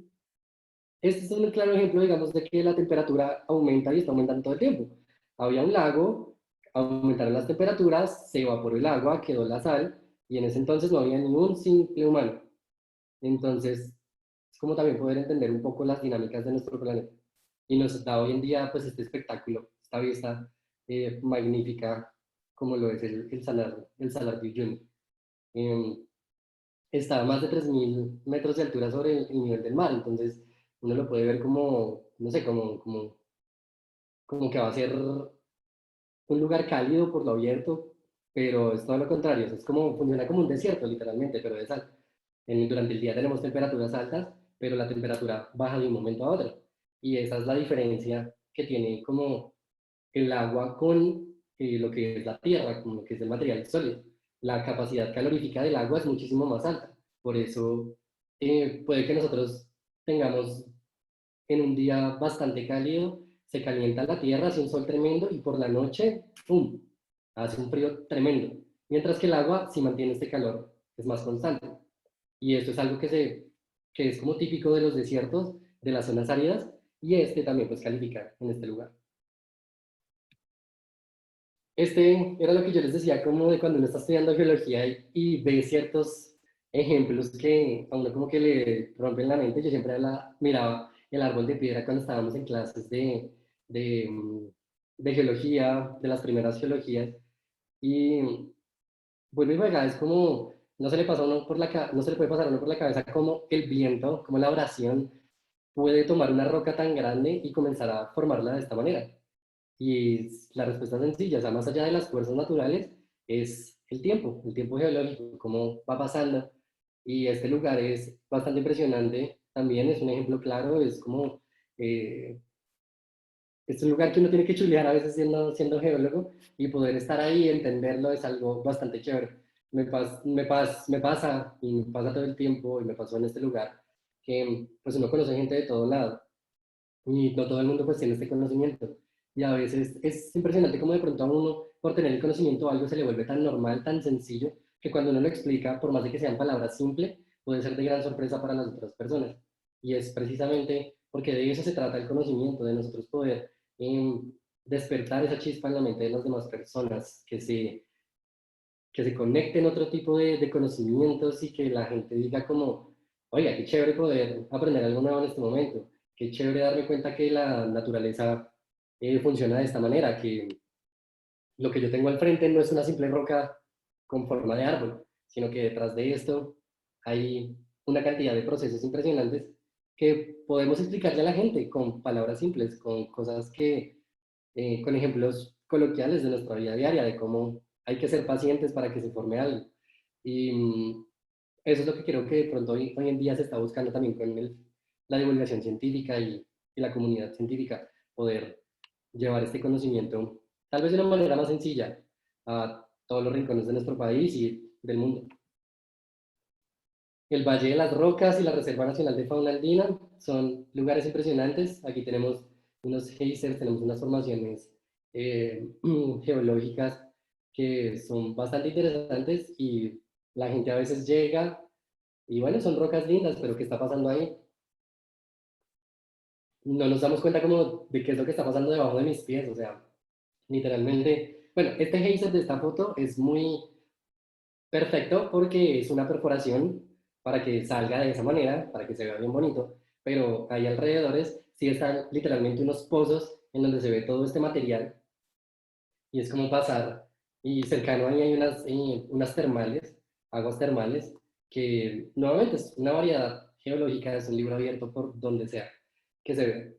este es un claro ejemplo, digamos, de que la temperatura aumenta y está aumentando todo el tiempo. Había un lago, aumentaron las temperaturas, se evaporó el agua, quedó la sal, y en ese entonces no había ningún simple humano. Entonces, es como también poder entender un poco las dinámicas de nuestro planeta. Y nos da hoy en día pues este espectáculo, esta vista magnífica como lo es el Salar de Uyuni. Está a más de 3.000 metros de altura sobre el nivel del mar, entonces uno lo puede ver como, no sé, como que va a ser un lugar cálido por lo abierto, pero es todo lo contrario, es como, funciona como un desierto literalmente, pero de sal. Durante el día tenemos temperaturas altas, pero la temperatura baja de un momento a otro. Y esa es la diferencia que tiene como el agua con lo que es la tierra, con lo que es el material sólido. La capacidad calorífica del agua es muchísimo más alta. Por eso puede que nosotros tengamos en un día bastante cálido, se calienta la tierra, hace un sol tremendo y por la noche, ¡pum!, hace un frío tremendo. Mientras que el agua sí mantiene este calor, es más constante. Y esto es algo que es como típico de los desiertos, de las zonas áridas, y este también pues califica en este lugar. Este era lo que yo les decía, como de cuando uno está estudiando geología y ve ciertos ejemplos que a uno como que le rompen la mente. Yo siempre miraba el árbol de piedra cuando estábamos en clases de geología, de las primeras geologías, y vuelve y juega, es como, no se le pasa a uno por no se le puede pasar a uno por la cabeza como el viento, como la abrasión puede tomar una roca tan grande y comenzar a formarla de esta manera. Y la respuesta es sencilla, o sea, más allá de las fuerzas naturales, es el tiempo geológico, cómo va pasando. Y este lugar es bastante impresionante, también es un ejemplo claro, es como, eh, es un lugar que uno tiene que chulear a veces siendo geólogo y poder estar ahí y entenderlo es algo bastante chévere. Me pasa y me pasa todo el tiempo y me pasó en este lugar que pues uno conoce gente de todo lado y no todo el mundo pues tiene este conocimiento. Y a veces es impresionante cómo de pronto a uno, por tener el conocimiento, algo se le vuelve tan normal, tan sencillo, que cuando uno lo explica, por más de que sean palabras simples, puede ser de gran sorpresa para las otras personas. Y es precisamente porque de eso se trata el conocimiento, de nosotros poder despertar esa chispa en la mente de las demás personas, que se conecten otro tipo de conocimientos y que la gente diga como, oiga, qué chévere poder aprender algo nuevo en este momento, qué chévere darme cuenta que la naturaleza funciona de esta manera, que lo que yo tengo al frente no es una simple roca con forma de árbol, sino que detrás de esto hay una cantidad de procesos impresionantes que podemos explicarle a la gente con palabras simples, con cosas que, con ejemplos coloquiales de nuestra vida diaria, de cómo hay que ser pacientes para que se forme algo. Y eso es lo que creo que de pronto hoy en día se está buscando también con la divulgación científica y la comunidad científica, poder llevar este conocimiento, tal vez de una manera más sencilla, a todos los rincones de nuestro país y del mundo. El Valle de las Rocas y la Reserva Nacional de Fauna Andina son lugares impresionantes. Aquí tenemos unos geysers, tenemos unas formaciones geológicas que son bastante interesantes y la gente a veces llega y bueno, son rocas lindas, pero ¿qué está pasando ahí? No nos damos cuenta como de qué es lo que está pasando debajo de mis pies, o sea, literalmente. Bueno, este geyser de esta foto es muy perfecto porque es una perforación para que salga de esa manera, para que se vea bien bonito, pero ahí alrededores sí están literalmente unos pozos en donde se ve todo este material y es como pasar, y cercano ahí hay unas termales, aguas termales, que nuevamente es una variedad geológica, es un libro abierto por donde sea que se ve.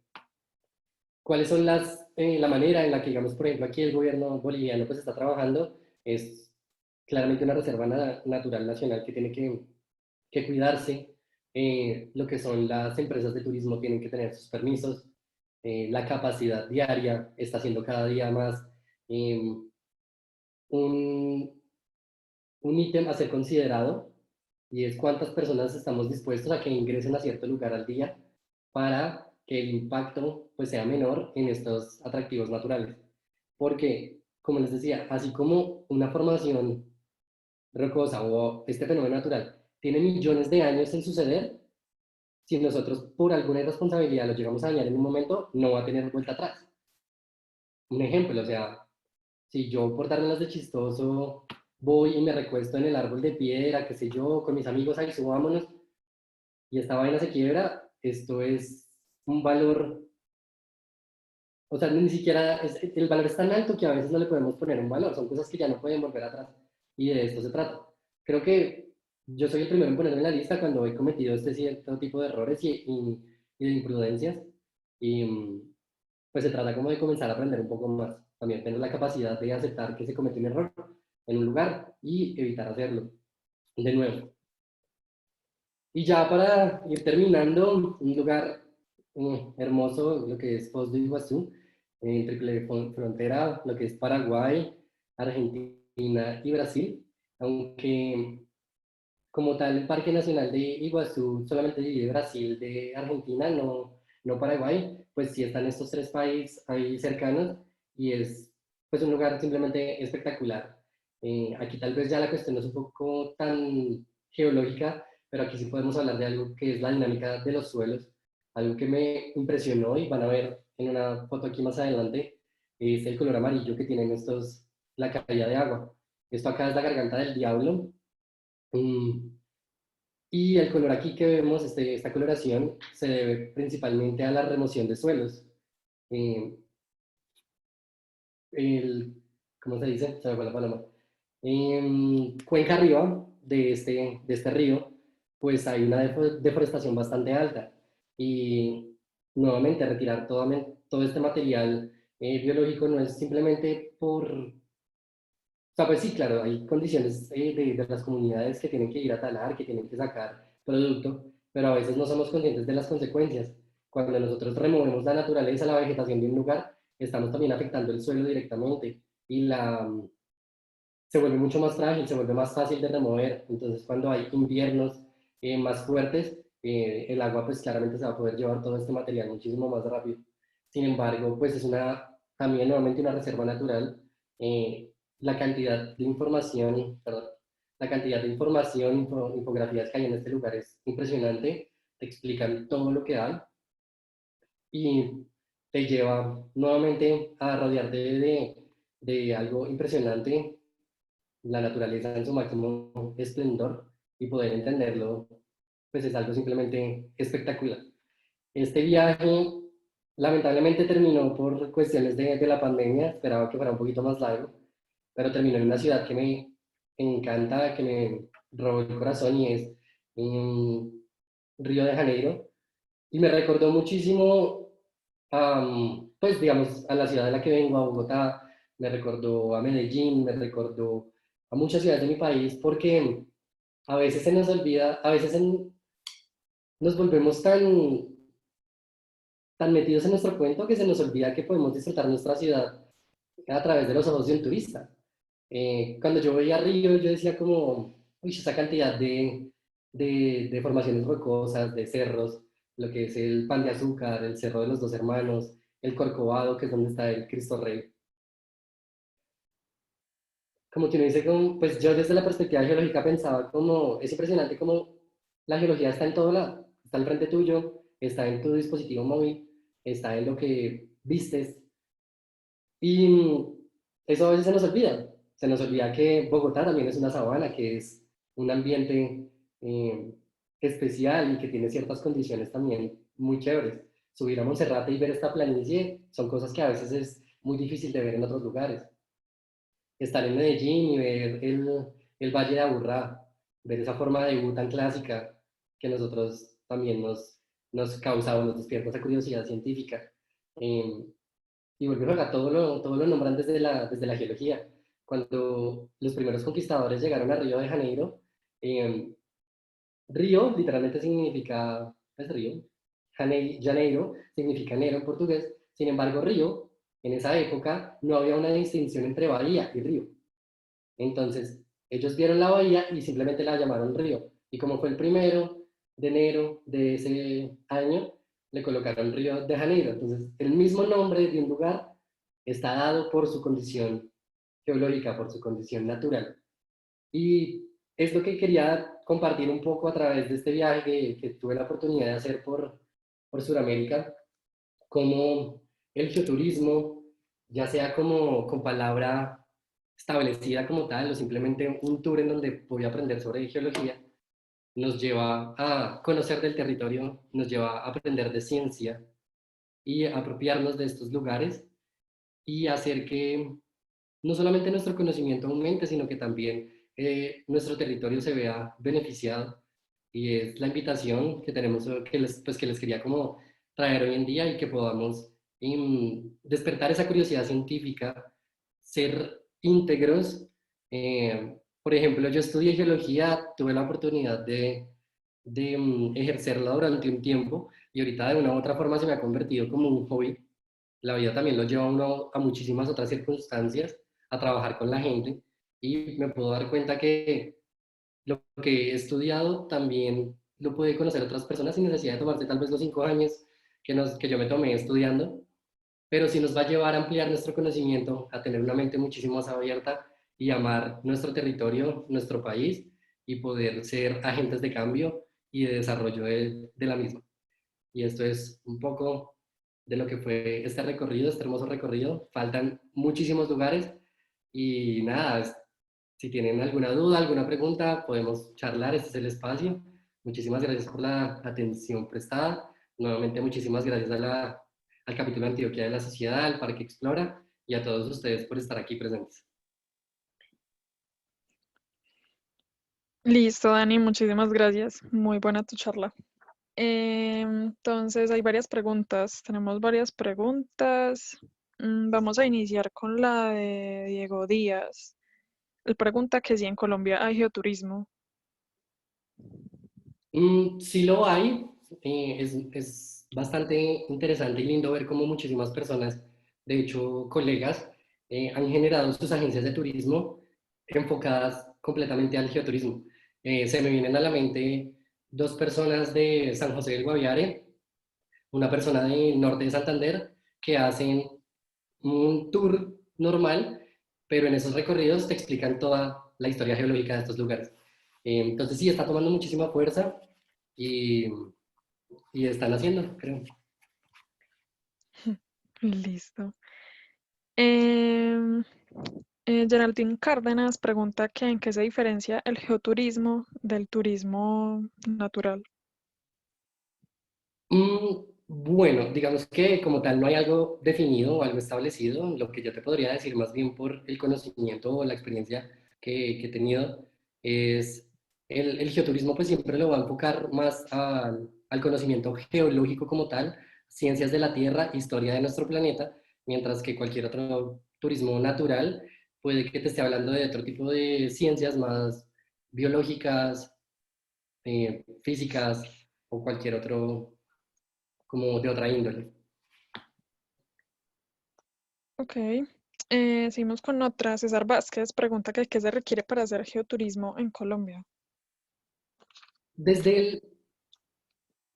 ¿Cuáles son la manera en la que, digamos, por ejemplo, aquí el gobierno boliviano pues está trabajando? Es claramente una reserva natural nacional que tiene que cuidarse. Lo que son las empresas de turismo tienen que tener sus permisos. La capacidad diaria está siendo cada día más un, un ítem a ser considerado y es cuántas personas estamos dispuestos a que ingresen a cierto lugar al día para que el impacto pues, sea menor en estos atractivos naturales. Porque, como les decía, así como una formación rocosa o este fenómeno natural tiene millones de años en suceder, si nosotros por alguna irresponsabilidad lo llegamos a dañar en un momento, no va a tener vuelta atrás. Un ejemplo, o sea, si yo por darme las de chistoso voy y me recuesto en el árbol de piedra, qué sé yo, con mis amigos ahí subámonos, y esta vaina se quiebra, esto es un valor, o sea, ni siquiera, el valor es tan alto que a veces no le podemos poner un valor, son cosas que ya no pueden volver atrás, y de esto se trata. Creo que yo soy el primero en ponerme en la lista cuando he cometido este cierto tipo de errores y de imprudencias, y pues se trata como de comenzar a aprender un poco más, también tener la capacidad de aceptar que se cometió un error en un lugar y evitar hacerlo de nuevo. Y ya para ir terminando, un lugar hermoso, lo que es Foz do Iguazú, en triple frontera, lo que es Paraguay, Argentina y Brasil, aunque como tal el Parque Nacional de Iguazú solamente divide Brasil de Argentina, no Paraguay, pues sí están estos tres países ahí cercanos y es pues un lugar simplemente espectacular. Aquí tal vez ya la cuestión no es un poco tan geológica, pero aquí sí podemos hablar de algo que es la dinámica de los suelos, algo que me impresionó y van a ver en una foto aquí más adelante, es el color amarillo que tienen la caída de agua. Esto acá es la garganta del diablo. Y el color aquí que vemos, esta coloración, se debe principalmente a la remoción de suelos. Eh, ¿Cómo se dice? Se me fue la palabra. En cuenca arriba de este río, pues hay una deforestación bastante alta. Y nuevamente retirar todo este material biológico no es simplemente por... O sea, pues sí, claro, hay condiciones de las comunidades que tienen que ir a talar, que tienen que sacar producto, pero a veces no somos conscientes de las consecuencias. Cuando nosotros removemos la naturaleza, la vegetación de un lugar, estamos también afectando el suelo directamente y se vuelve mucho más frágil, se vuelve más fácil de remover. Entonces, cuando hay inviernos más fuertes, el agua pues claramente se va a poder llevar todo este material muchísimo más rápido. Sin embargo, pues es también nuevamente una reserva natural. La cantidad de información, perdón, la cantidad de información, infografías que hay en este lugar es impresionante, te explican todo lo que hay y te lleva nuevamente a rodearte de algo impresionante, la naturaleza en su máximo esplendor, y poder entenderlo, pues es algo simplemente espectacular. Este viaje lamentablemente terminó por cuestiones de la pandemia, esperaba que fuera un poquito más largo, pero terminó en una ciudad que me encanta, que me robó el corazón, y es Río de Janeiro, y me recordó muchísimo, pues digamos, a la ciudad de la que vengo, a Bogotá, me recordó a Medellín, me recordó a muchas ciudades de mi país, porque a veces se nos olvida, nos volvemos tan metidos en nuestro cuento que se nos olvida que podemos disfrutar nuestra ciudad a través de los ojos de un turista. Cuando yo veía Río, yo decía como, uy, esa cantidad de formaciones rocosas, de cerros, lo que es el Pan de Azúcar, el Cerro de los Dos Hermanos, el Corcovado, que es donde está el Cristo Rey. Como que uno dice, como, pues yo desde la perspectiva geológica pensaba como, es impresionante como la geología está en todo lado, está al frente tuyo, está en tu dispositivo móvil, está en lo que vistes, y eso a veces se nos olvida que Bogotá también es una sabana, que es un ambiente especial y que tiene ciertas condiciones también muy chéveres. Subir a Monserrate y ver esta planicie son cosas que a veces es muy difícil de ver en otros lugares. Estar en Medellín y ver el Valle de Aburrá, ver esa forma de U tan clásica que nosotros también nos causa o nos despierta esa curiosidad científica. Eh, y vuelve a jugar, todo lo nombran desde la geología. Cuando los primeros conquistadores llegaron a Río de Janeiro, eh, Río literalmente significa, es río, Janeiro significa enero en portugués, sin embargo Río, en esa época no había una distinción entre bahía y río. Entonces, ellos vieron la bahía y simplemente la llamaron río. Y como fue el 1 de enero de ese año, le colocaron Río de Janeiro. Entonces, el mismo nombre de un lugar está dado por su condición geológica, por su condición natural. Y es lo que quería compartir un poco a través de este viaje que tuve la oportunidad de hacer por Sudamérica, como el geoturismo, ya sea como con palabra establecida como tal, o simplemente un tour en donde voy a aprender sobre geología, nos lleva a conocer del territorio, nos lleva a aprender de ciencia y a apropiarnos de estos lugares y hacer que no solamente nuestro conocimiento aumente, sino que también nuestro territorio se vea beneficiado. Y es la invitación que tenemos, pues, que les quería como traer hoy en día, y que podamos despertar esa curiosidad científica, ser íntegros. Por ejemplo, yo estudié geología, tuve la oportunidad de ejercerla durante un tiempo, y ahorita de una u otra forma se me ha convertido como un hobby. La vida también lo lleva a uno a muchísimas otras circunstancias, a trabajar con la gente, y me puedo dar cuenta que lo que he estudiado también lo puede conocer otras personas sin necesidad de tomarse tal vez los 5 años que yo me tomé estudiando, pero sí nos va a llevar a ampliar nuestro conocimiento, a tener una mente muchísimo más abierta y amar nuestro territorio, nuestro país, y poder ser agentes de cambio y de desarrollo de la misma. Y esto es un poco de lo que fue este recorrido, este hermoso recorrido. Faltan muchísimos lugares y nada, si tienen alguna duda, alguna pregunta, podemos charlar, este es el espacio. Muchísimas gracias por la atención prestada. Nuevamente, muchísimas gracias al capítulo Antioquia de la Sociedad, al Parque Explora y a todos ustedes por estar aquí presentes. Listo, Dani, muchísimas gracias. Muy buena tu charla. Entonces, hay varias preguntas. Tenemos varias preguntas. Vamos a iniciar con la de Diego Díaz. Él pregunta que si en Colombia hay geoturismo. Sí lo hay. Es bastante interesante y lindo ver cómo muchísimas personas, de hecho colegas, han generado sus agencias de turismo enfocadas completamente al geoturismo. Se me vienen a la mente dos personas de San José del Guaviare, una persona del norte de Santander, que hacen un tour normal, pero en esos recorridos te explican toda la historia geológica de estos lugares. Entonces sí, está tomando muchísima fuerza y, y están haciendo, creo. Listo. Em, Geraldine Cárdenas pregunta que en qué se diferencia el geoturismo del turismo natural. Bueno, digamos que como tal no hay algo definido o algo establecido. Lo que yo te podría decir más bien por el conocimiento o la experiencia que he tenido es el geoturismo pues siempre lo va a enfocar más al conocimiento geológico como tal, ciencias de la Tierra, historia de nuestro planeta, mientras que cualquier otro turismo natural puede que te esté hablando de otro tipo de ciencias más biológicas, físicas o cualquier otro como de otra índole. Ok. Seguimos con otra. César Vázquez pregunta que qué se requiere para hacer geoturismo en Colombia. Desde,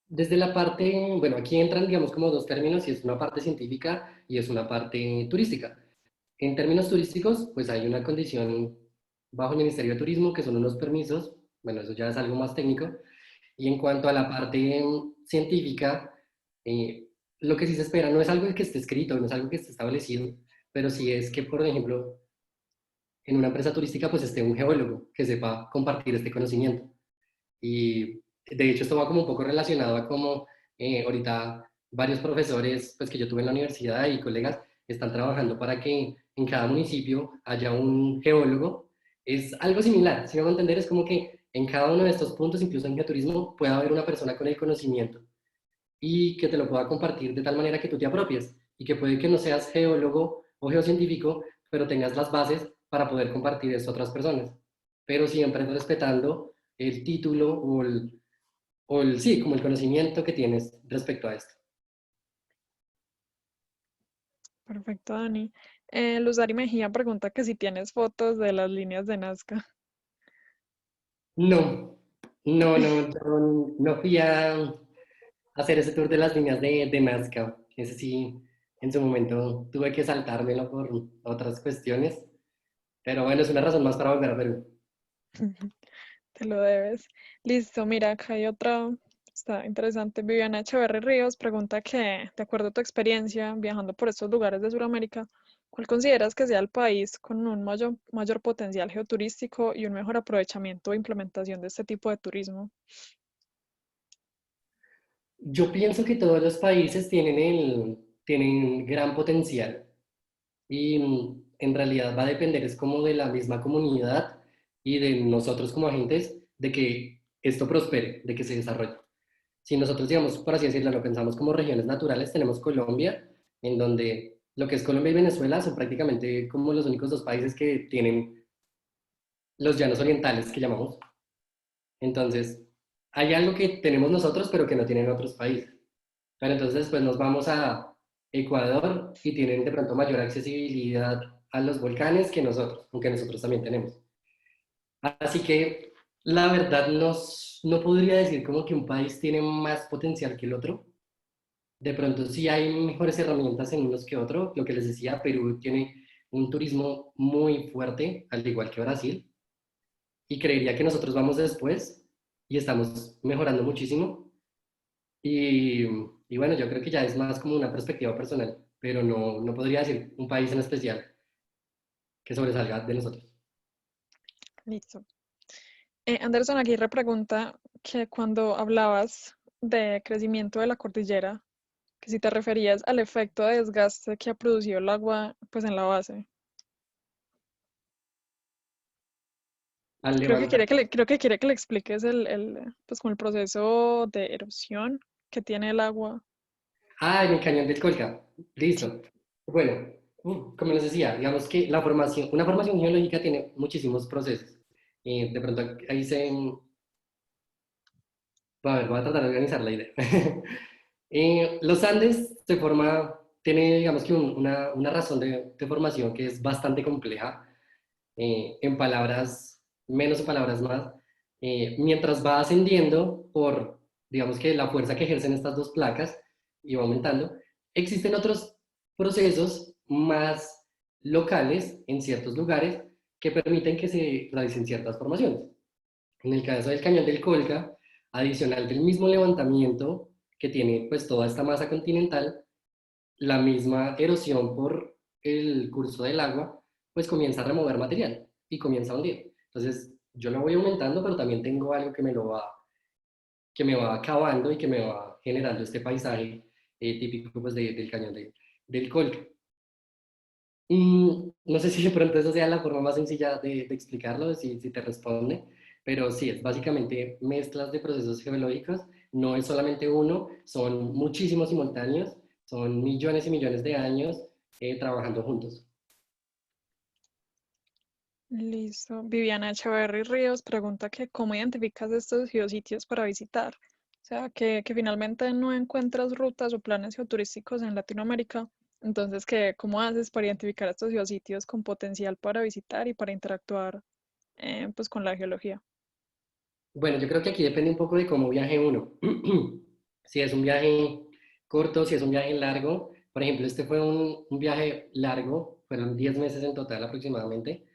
desde la parte, bueno, aquí entran, digamos, como dos términos, y es una parte científica y es una parte turística. En términos turísticos, pues hay una condición bajo el Ministerio de Turismo, que son unos permisos, bueno, eso ya es algo más técnico, y en cuanto a la parte científica, eh, lo que sí se espera no es algo que esté escrito, no es algo que esté establecido, pero sí es que, por ejemplo, en una empresa turística, pues esté un geólogo que sepa compartir este conocimiento. Y de hecho esto va como un poco relacionado a cómo ahorita varios profesores pues, que yo tuve en la universidad y colegas están trabajando para que en cada municipio haya un geólogo. Es algo similar, si me hago entender, es como que en cada uno de estos puntos, incluso en geoturismo, pueda haber una persona con el conocimiento y que te lo pueda compartir de tal manera que tú te apropies y que puede que no seas geólogo o geocientífico, pero tengas las bases para poder compartir eso a otras personas, pero siempre respetando el título sí, como el conocimiento que tienes respecto a esto. Perfecto, Dani. Luzari Mejía pregunta que si tienes fotos de las líneas de Nazca. No, no fui a hacer ese tour de las líneas de Nazca. Ese sí, en su momento tuve que saltármelo por otras cuestiones, pero bueno, es una razón más para volver a Perú. Te lo debes. Listo, mira, acá hay otra. Está interesante. Viviana Echeverri Ríos pregunta que, de acuerdo a tu experiencia viajando por estos lugares de Sudamérica, ¿cuál consideras que sea el país con un mayor potencial geoturístico y un mejor aprovechamiento e implementación de este tipo de turismo? Yo pienso que todos los países tienen gran potencial y en realidad va a depender, es como de la misma comunidad y de nosotros como agentes, de que esto prospere, de que se desarrolle. Si nosotros, digamos, por así decirlo, lo pensamos como regiones naturales, tenemos Colombia, en donde lo que es Colombia y Venezuela son prácticamente como los únicos dos países que tienen los llanos orientales que llamamos. Entonces, hay algo que tenemos nosotros, pero que no tienen otros países. Pero entonces, pues nos vamos a Ecuador y tienen de pronto mayor accesibilidad a los volcanes que nosotros, aunque nosotros también tenemos. Así que la verdad no podría decir como que un país tiene más potencial que el otro. De pronto sí hay mejores herramientas en unos que otros. Lo que les decía, Perú tiene un turismo muy fuerte, al igual que Brasil, y creería que nosotros vamos después y estamos mejorando muchísimo. Y, y bueno, yo creo que ya es más como una perspectiva personal, pero no podría decir un país en especial que sobresalga de nosotros. Listo. Anderson Aguirre pregunta que cuando hablabas de crecimiento de la cordillera, que si te referías al efecto de desgaste que ha producido el agua pues en la base. Al levantar. Creo que quiere que le expliques pues como el proceso de erosión que tiene el agua. Ah, en el cañón del Colca. Sí. Listo. Bueno, como les decía, digamos que una formación geológica tiene muchísimos procesos. De pronto ahí a ver, voy a tratar de organizar la idea. Los Andes tiene, digamos que una razón de formación que es bastante compleja, en palabras menos o palabras más. Mientras va ascendiendo por, digamos que la fuerza que ejercen estas dos placas y va aumentando, existen otros procesos más locales en ciertos lugares que permiten que se realicen ciertas formaciones. En el caso del cañón del Colca, adicional del mismo levantamiento que tiene pues toda esta masa continental, la misma erosión por el curso del agua, pues comienza a remover material y comienza a hundir. Entonces, yo lo voy aumentando, pero también tengo algo que me va acabando y que me va generando este paisaje típico pues, del cañón del Colca. No sé si de pronto esa sea la forma más sencilla de explicarlo, si te responde, pero sí, es básicamente mezclas de procesos geológicos, no es solamente uno, son muchísimos simultáneos, son millones y millones de años trabajando juntos. Listo. Viviana Echeverry Ríos pregunta que cómo identificas estos geositios para visitar. O sea, que finalmente no encuentras rutas o planes geoturísticos en Latinoamérica. Entonces, ¿cómo haces para identificar estos geositios con potencial para visitar y para interactuar pues con la geología? Bueno, yo creo que aquí depende un poco de cómo viaje uno. Si es un viaje corto, si es un viaje largo. Por ejemplo, este fue un viaje largo, fueron 10 meses en total aproximadamente,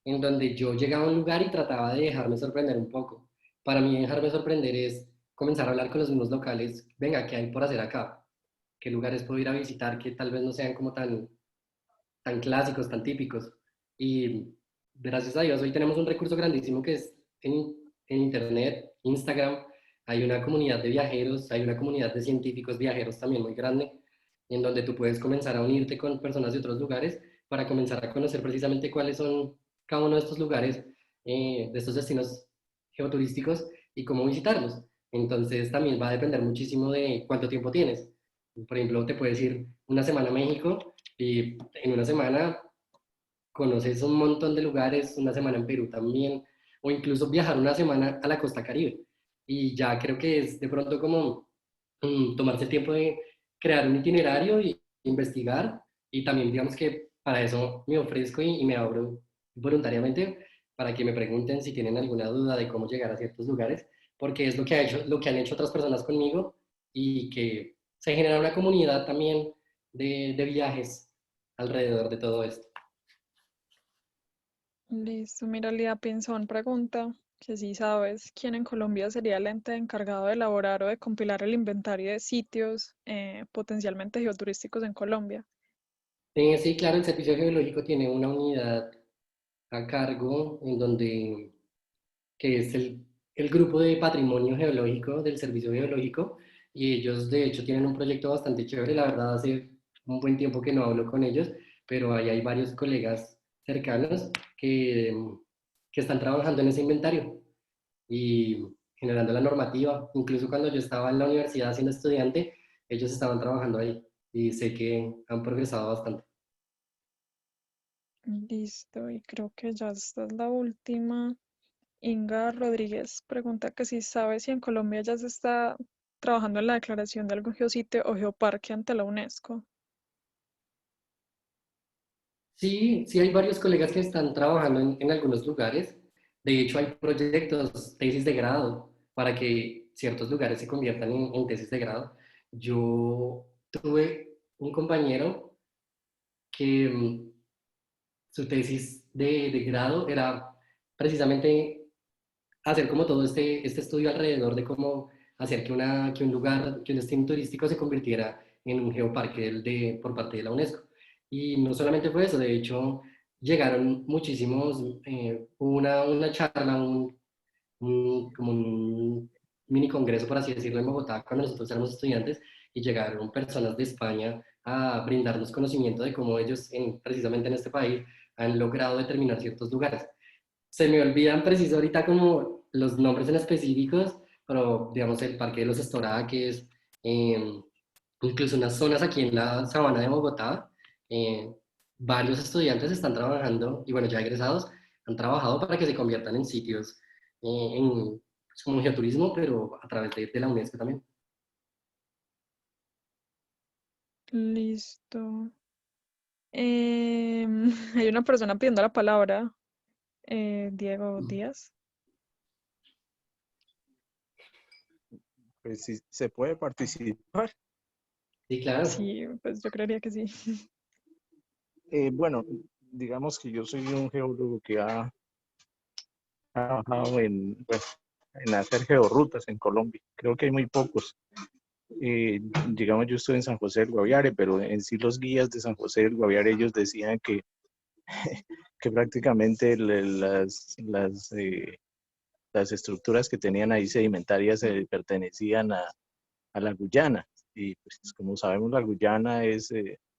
en donde yo llegaba a un lugar y trataba de dejarme sorprender un poco. Para mí dejarme sorprender es comenzar a hablar con los mismos locales, venga, ¿qué hay por hacer acá? ¿Qué lugares puedo ir a visitar que tal vez no sean como tan clásicos, tan típicos? Y gracias a Dios hoy tenemos un recurso grandísimo que es en Internet, Instagram, hay una comunidad de viajeros, hay una comunidad de científicos viajeros también muy grande, en donde tú puedes comenzar a unirte con personas de otros lugares para comenzar a conocer precisamente cuáles son cada uno de estos lugares, de estos destinos geoturísticos y cómo visitarlos. Entonces también va a depender muchísimo de cuánto tiempo tienes. Por ejemplo, te puedes ir una semana a México y en una semana conoces un montón de lugares, una semana en Perú también, o incluso viajar una semana a la costa Caribe. Y ya creo que es de pronto como tomarse el tiempo de crear un itinerario y investigar. Y también digamos que para eso me ofrezco y me abro voluntariamente para que me pregunten si tienen alguna duda de cómo llegar a ciertos lugares, porque es lo que han hecho otras personas conmigo y que se genera una comunidad también de viajes alrededor de todo esto. Listo. Mira, Lía Pinzón pregunta que si sabes quién en Colombia sería el ente encargado de elaborar o de compilar el inventario de sitios potencialmente geoturísticos en Colombia. Sí, claro, el Servicio Geológico tiene una unidad a cargo en donde, que es el grupo de patrimonio geológico del Servicio Geológico, y ellos de hecho tienen un proyecto bastante chévere, la verdad hace un buen tiempo que no hablo con ellos, pero ahí hay varios colegas cercanos que están trabajando en ese inventario y generando la normativa. Incluso cuando yo estaba en la universidad siendo estudiante, ellos estaban trabajando ahí y sé que han progresado bastante. Listo, y creo que ya esta es la última. Inga Rodríguez pregunta que si sabe si en Colombia ya se está trabajando en la declaración de algún geositio o geoparque ante la UNESCO. Sí, sí hay varios colegas que están trabajando en algunos lugares. De hecho, hay proyectos, tesis de grado, para que ciertos lugares se conviertan en tesis de grado. Yo tuve un compañero que su tesis de grado era precisamente hacer como todo este estudio alrededor de cómo hacer que un lugar, que un destino turístico se convirtiera en un geoparque por parte de la UNESCO. Y no solamente fue eso, de hecho llegaron muchísimos, hubo una charla, como un mini congreso, por así decirlo, en Bogotá, cuando nosotros éramos estudiantes, y llegaron personas de España a brindarnos conocimiento de cómo ellos, precisamente en este país, han logrado determinar ciertos lugares. Se me olvidan preciso ahorita como los nombres en específicos, pero digamos el Parque de los Estoraques, eh, incluso unas zonas aquí en la sabana de Bogotá, eh, varios estudiantes están trabajando, y bueno, ya egresados, han trabajado para que se conviertan en sitios pues, como geoturismo, pero a través de la UNESCO también. Listo. Hay una persona pidiendo la palabra, Diego Díaz. Pues sí, se puede participar. Sí, claro. Sí, pues yo creería que sí. Bueno, digamos que yo soy un geólogo que ha trabajado en hacer georrutas en Colombia. Creo que hay muy pocos. Digamos, yo estoy en San José del Guaviare, pero en sí los guías de San José del Guaviare, ellos decían que, que prácticamente las estructuras que tenían ahí sedimentarias pertenecían a la Guyana. Y pues como sabemos, la Guyana es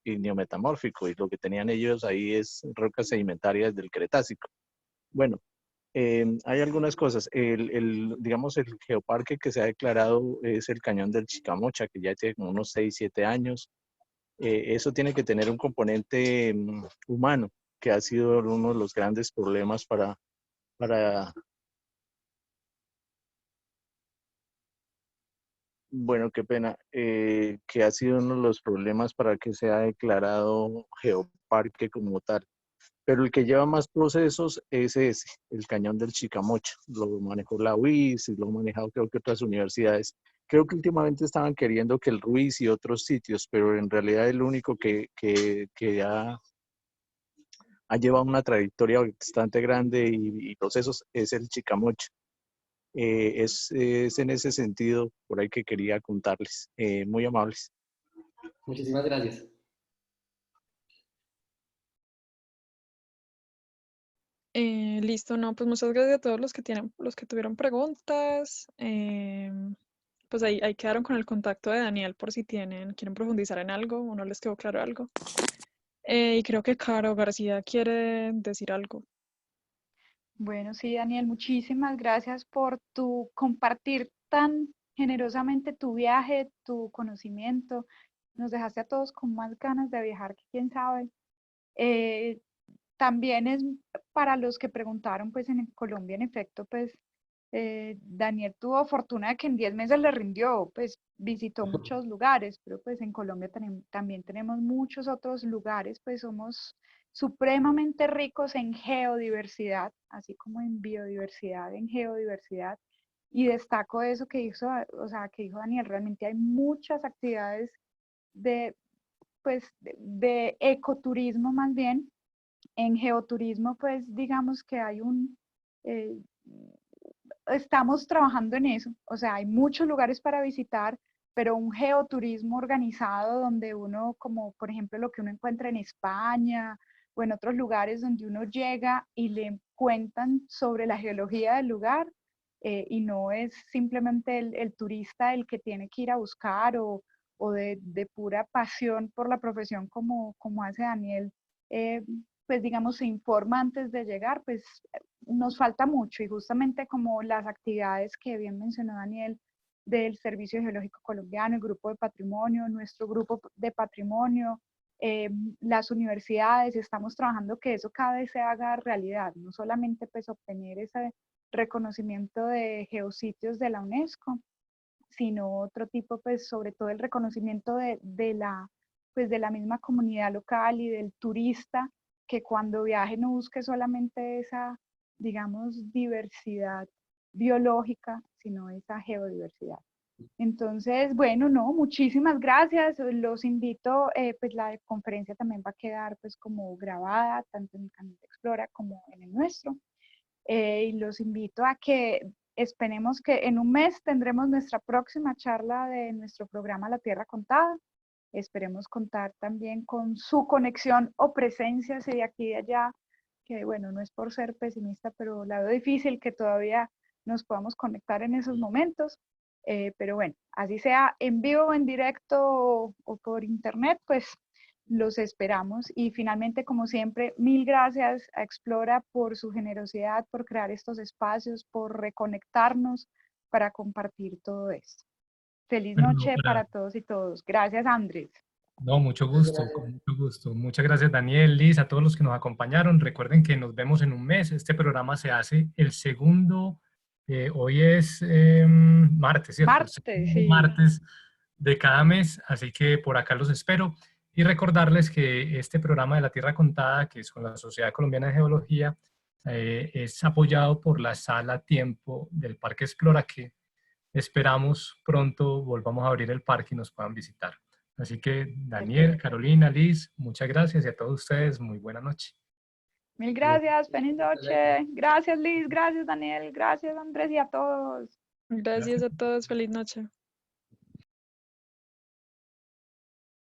metamórfico y lo que tenían ellos ahí es rocas sedimentarias del Cretácico. Bueno, hay algunas cosas. Digamos, el geoparque que se ha declarado es el Cañón del Chicamocha, que ya tiene como unos 6, 7 años. Eso tiene que tener un componente humano, que ha sido uno de los grandes problemas para bueno, qué pena, que ha sido uno de los problemas para que sea declarado geoparque como tal. Pero el que lleva más procesos es ese, el Cañón del Chicamocha. Lo manejó la UIS y lo han manejado creo que otras universidades. Creo que últimamente estaban queriendo que el Ruiz y otros sitios, pero en realidad el único que ha llevado una trayectoria bastante grande y procesos es el Chicamocha. Es en ese sentido por ahí que quería contarles. Muy amables. Muchísimas gracias. Listo, no, pues muchas gracias a todos los que tuvieron preguntas. Pues ahí quedaron con el contacto de Daniel por si quieren profundizar en algo o no les quedó claro algo. Y creo que Caro García quiere decir algo. Bueno, sí, Daniel, muchísimas gracias por tu compartir tan generosamente tu viaje, tu conocimiento. Nos dejaste a todos con más ganas de viajar que quién sabe. Eh, También es para los que preguntaron, pues en Colombia, en efecto, pues Daniel tuvo fortuna de que en 10 meses le rindió, pues visitó muchos lugares, pero pues en Colombia también tenemos muchos otros lugares, pues somos supremamente ricos en geodiversidad, así como en biodiversidad, en geodiversidad. Y destaco eso que hizo, o sea, que dijo Daniel, realmente hay muchas actividades de, pues, de ecoturismo más bien. En geoturismo, pues digamos que hay eh, estamos trabajando en eso, o sea, hay muchos lugares para visitar, pero un geoturismo organizado donde uno, como por ejemplo lo que uno encuentra en España o en otros lugares donde uno llega y le cuentan sobre la geología del lugar, y no es simplemente el turista el que tiene que ir a buscar o de pura pasión por la profesión como hace Daniel, eh, pues digamos se informa antes de llegar, pues nos falta mucho y justamente como las actividades que bien mencionó Daniel del Servicio Geológico Colombiano, el grupo de patrimonio, nuestro grupo de patrimonio, las universidades, estamos trabajando que eso cada vez se haga realidad, no solamente pues obtener ese reconocimiento de geositios de la UNESCO, sino otro tipo, pues sobre todo el reconocimiento pues, de la misma comunidad local y del turista, que cuando viaje no busque solamente esa, digamos, diversidad biológica, sino esa geodiversidad. Entonces, bueno, no, muchísimas gracias. Los invito, pues la conferencia también va a quedar pues como grabada, tanto en el canal de Explora como en el nuestro. Y los invito a que esperemos que en un mes tendremos nuestra próxima charla de nuestro programa La Tierra Contada. Esperemos contar también con su conexión o presencia, si de aquí y de allá, que bueno, no es por ser pesimista, pero la veo difícil que todavía nos podamos conectar en esos momentos. Pero bueno, así sea en vivo o en directo o por internet, pues los esperamos. Y finalmente, como siempre, mil gracias a Explora por su generosidad, por crear estos espacios, por reconectarnos para compartir todo esto. Feliz Bueno, no, noche para todos y todos. Gracias, Andrés. no, mucho Muchas gusto, gracias. con mucho gusto. Muchas gracias, Daniel, Liz, a todos los que nos acompañaron. Recuerden que nos vemos en un mes. Este programa se hace el segundo, hoy es martes, ¿cierto? El Martes, segundo sí. martes de cada mes, así que por acá los espero. Y recordarles que este programa de La Tierra Contada, que es con la Sociedad Colombiana de Geología, es apoyado por la Sala Tiempo del Parque Explora, que esperamos pronto volvamos a abrir el parque y nos puedan visitar. Así que Daniel, Perfecto. Carolina, Liz, muchas gracias y a todos ustedes, muy buena noche. Mil gracias, feliz noche. Gracias, Liz, gracias, Daniel, gracias, Andrés, y a todos. Gracias Gracias. a todos, feliz noche.